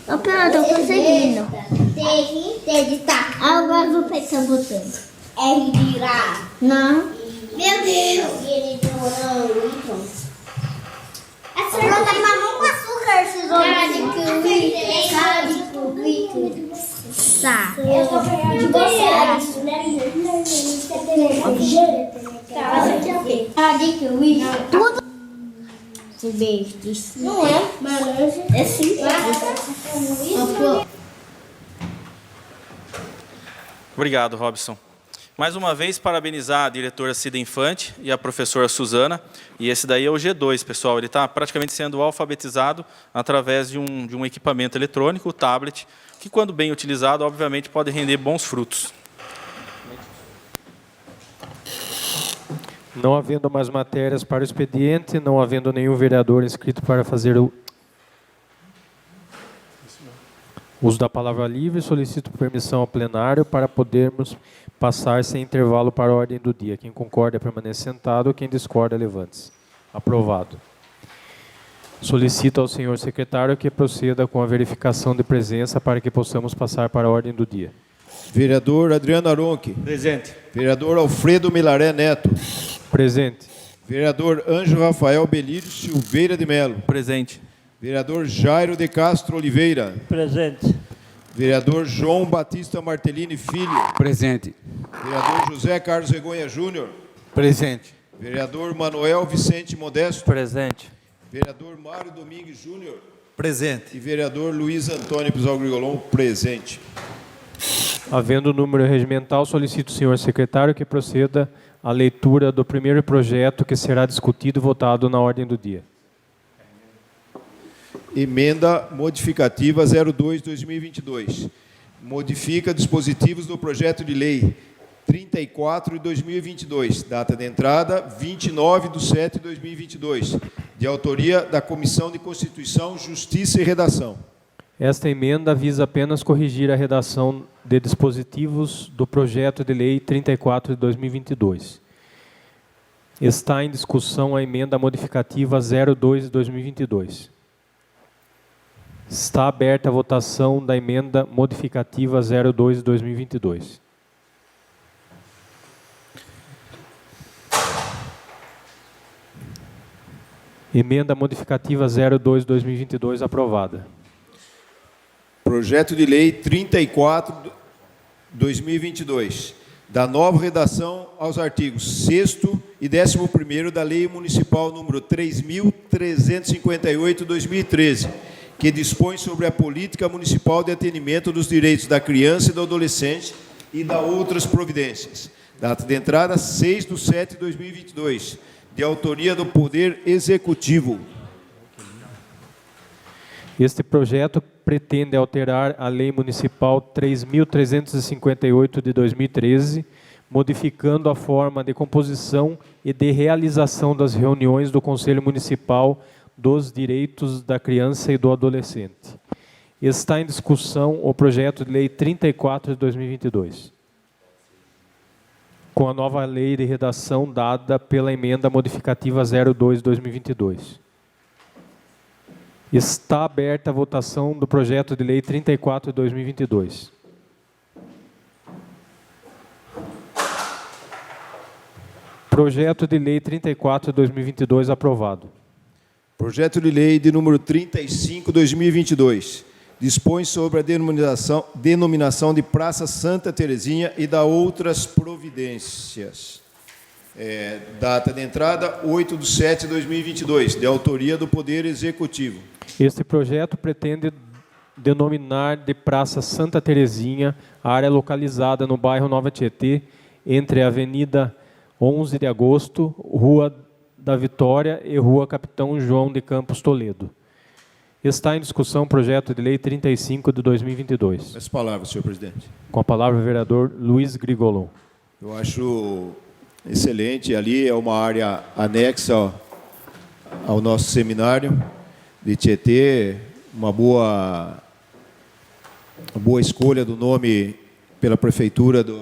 [SPEAKER 10] Opa, eu tô conseguindo. Tá. Agora vou pensar botando. R de girar. Não. Meu Deus. Ela tá mamão com açúcar, esses homens. Cara de kiwi. Tá. Eu tô pegando de você. Cara de kiwi. Tudo. Beijos. Não é? É sim.
[SPEAKER 3] Obrigado, Robson. Mais uma vez, parabenizar a diretora Cida Infante e a professora Suzana. E esse daí é o G2, pessoal. Ele está praticamente sendo alfabetizado através de um equipamento eletrônico, o tablet, que, quando bem utilizado, obviamente, pode render bons frutos.
[SPEAKER 1] Não havendo mais matérias para o expediente, não havendo nenhum vereador inscrito para fazer o uso da palavra livre, solicito permissão ao plenário para podermos passar sem intervalo para a ordem do dia. Quem concorda permanece sentado, quem discorda levante-se. Aprovado. Solicito ao senhor secretário que proceda com a verificação de presença para que possamos passar para a ordem do dia.
[SPEAKER 2] Vereador Adriano Aronchi.
[SPEAKER 7] Presente.
[SPEAKER 2] Vereador Alfredo Milaré Neto.
[SPEAKER 1] Presente.
[SPEAKER 2] Vereador Ângelo Rafael Belídio Silveira de Melo.
[SPEAKER 3] Presente.
[SPEAKER 2] Vereador Jairo de Castro Oliveira.
[SPEAKER 4] Presente.
[SPEAKER 2] Vereador João Batista Martellini Filho.
[SPEAKER 8] Presente.
[SPEAKER 2] Vereador José Carlos Regonha Júnior.
[SPEAKER 6] Presente.
[SPEAKER 2] Vereador Manuel Vicente Modesto.
[SPEAKER 9] Presente.
[SPEAKER 2] Vereador Mário Domingues Júnior.
[SPEAKER 7] Presente.
[SPEAKER 2] E vereador Luiz Antônio Pizarro Grigolon, presente.
[SPEAKER 1] Havendo número regimental, solicito ao senhor secretário que proceda à leitura do primeiro projeto que será discutido e votado na ordem do dia.
[SPEAKER 2] Emenda modificativa 02/2022. Modifica dispositivos do projeto de lei 34 de 2022, data de entrada 29/7/2022, de autoria da Comissão de Constituição, Justiça e Redação.
[SPEAKER 1] Esta emenda visa apenas corrigir a redação de dispositivos do projeto de lei 34 de 2022. Está em discussão a emenda modificativa 02 de 2022. Está aberta a votação da emenda modificativa 02 de 2022. Emenda modificativa 02 de 2022 aprovada.
[SPEAKER 2] Projeto de lei 34 de 2022, da nova redação aos artigos 6º e 11º da Lei Municipal número 3.358 de 2013, que dispõe sobre a política municipal de atendimento dos direitos da criança e do adolescente e da outras providências. Data de entrada 6/7/2022, de autoria do Poder Executivo.
[SPEAKER 1] Este projeto pretende alterar a Lei Municipal 3.358 de 2013, modificando a forma de composição e de realização das reuniões do Conselho Municipal dos Direitos da Criança e do Adolescente. Está em discussão o projeto de lei 34 de 2022, com a nova lei de redação dada pela emenda modificativa 02 de 2022. Está aberta a votação do projeto de lei 34 de 2022. Projeto de lei 34 de 2022 aprovado.
[SPEAKER 2] Projeto de lei de número 35 de 2022. Dispõe sobre a denominação de Praça Santa Terezinha e da outras providências. Data de entrada 8/7/2022, de autoria do Poder Executivo.
[SPEAKER 1] Este projeto pretende denominar de Praça Santa Terezinha a área localizada no bairro Nova Tietê, entre a Avenida 11 de Agosto, Rua da Vitória e Rua Capitão João de Campos Toledo. Está em discussão o projeto de lei 35 de 2022.
[SPEAKER 2] As palavras, senhor presidente.
[SPEAKER 1] Com a palavra o vereador Luiz Grigolon.
[SPEAKER 2] Eu acho excelente, ali é uma área anexa ao nosso seminário de Tietê, uma boa escolha do nome pela prefeitura de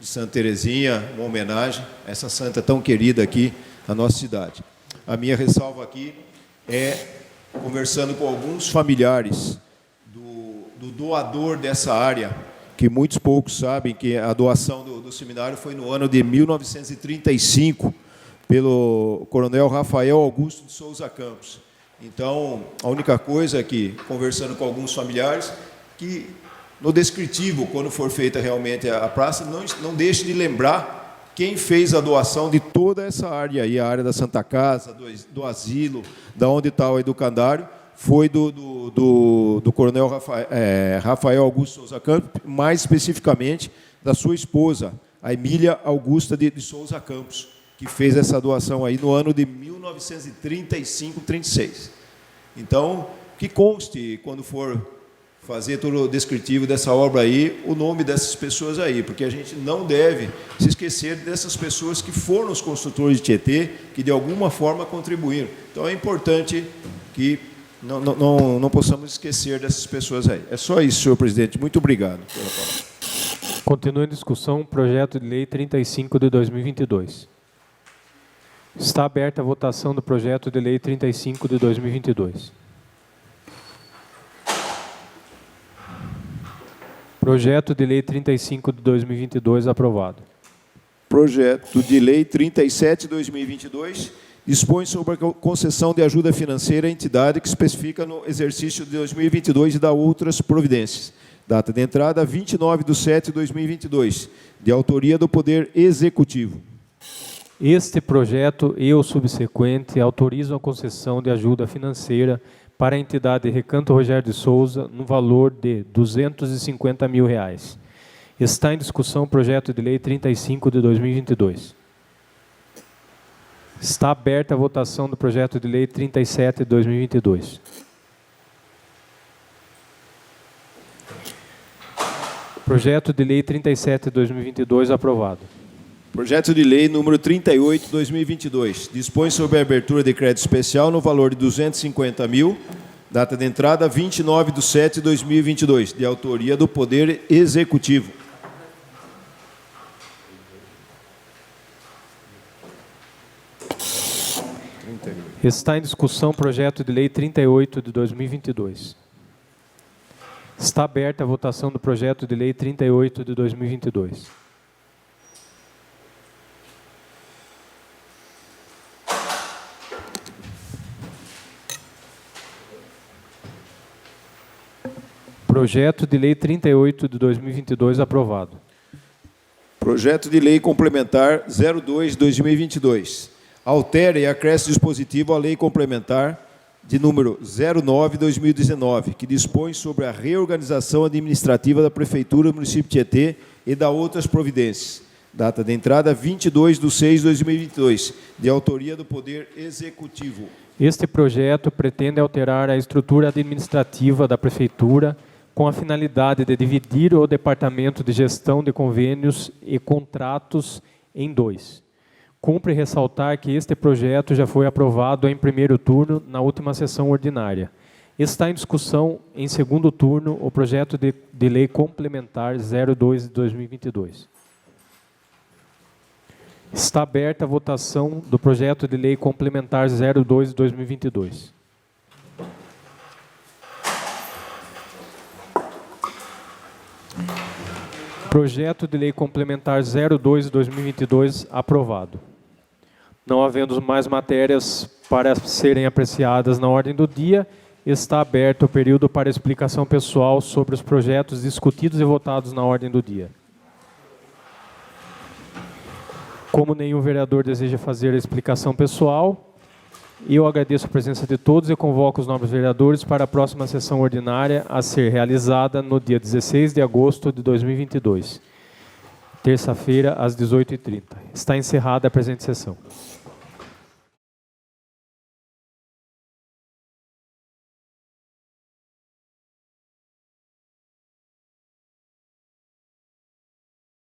[SPEAKER 2] Santa Terezinha, uma homenagem a essa santa tão querida aqui na nossa cidade. A minha ressalva aqui é, conversando com alguns familiares do doador dessa área, que muitos poucos sabem que a doação do seminário foi no ano de 1935, pelo coronel Rafael Augusto de Souza Campos. Então, a única coisa é que, conversando com alguns familiares, que no descritivo, quando for feita realmente a praça, não deixe de lembrar quem fez a doação de toda essa área aí, a área da Santa Casa, do asilo, da onde está o educandário, foi do coronel Rafael Augusto Souza Campos, mais especificamente da sua esposa, a Emília Augusta de Souza Campos, que fez essa doação aí no ano de 1935-36. Então, que conste, quando for fazer todo o descritivo dessa obra aí, o nome dessas pessoas aí, porque a gente não deve se esquecer dessas pessoas que foram os construtores de Tietê, que de alguma forma contribuíram. Então, é importante que não possamos esquecer dessas pessoas aí. É só isso, senhor presidente. Muito obrigado pela palavra.
[SPEAKER 1] Continua em discussão o projeto de lei 35 de 2022. Está aberta a votação do projeto de lei 35 de 2022. Projeto de lei 35 de 2022 aprovado.
[SPEAKER 2] Projeto de lei 37 de 2022 dispõe sobre a concessão de ajuda financeira à entidade que especifica no exercício de 2022 e dá outras providências. Data de entrada 29/7/2022, de autoria do Poder Executivo.
[SPEAKER 1] Este projeto e o subsequente autorizam a concessão de ajuda financeira para a entidade Recanto Rogério de Souza no valor de R$ 250 mil. Está em discussão o projeto de lei 35 de 2022. Está aberta a votação do projeto de lei 37 de 2022. Projeto de lei 37 de 2022 aprovado.
[SPEAKER 2] Projeto de lei número 38 de 2022 dispõe sobre a abertura de crédito especial no valor de R$ 250 mil, data de entrada 29/7/2022, de autoria do Poder Executivo.
[SPEAKER 1] Está em discussão o projeto de lei 38 de 2022. Está aberta a votação do projeto de lei 38 de 2022. Projeto de lei 38 de 2022 aprovado.
[SPEAKER 2] Projeto de lei complementar 02 de 2022. Altera e acresce dispositivo à lei complementar de número 09/2019, que dispõe sobre a reorganização administrativa da Prefeitura do município de Tietê e da outras providências. Data de entrada 22/6/2022, de autoria do Poder Executivo.
[SPEAKER 1] Este projeto pretende alterar a estrutura administrativa da Prefeitura com a finalidade de dividir o Departamento de Gestão de Convênios e Contratos em dois. Cumpre ressaltar que este projeto já foi aprovado em primeiro turno na última sessão ordinária. Está em discussão em segundo turno o projeto de lei complementar 02 de 2022. Está aberta a votação do projeto de lei complementar 02 de 2022. Projeto de lei complementar 02 de 2022 aprovado. Não havendo mais matérias para serem apreciadas na ordem do dia, está aberto o período para explicação pessoal sobre os projetos discutidos e votados na ordem do dia. Como nenhum vereador deseja fazer a explicação pessoal, eu agradeço a presença de todos e convoco os nobres vereadores para a próxima sessão ordinária a ser realizada no dia 16 de agosto de 2022, terça-feira, às 18h30. Está encerrada a presente sessão.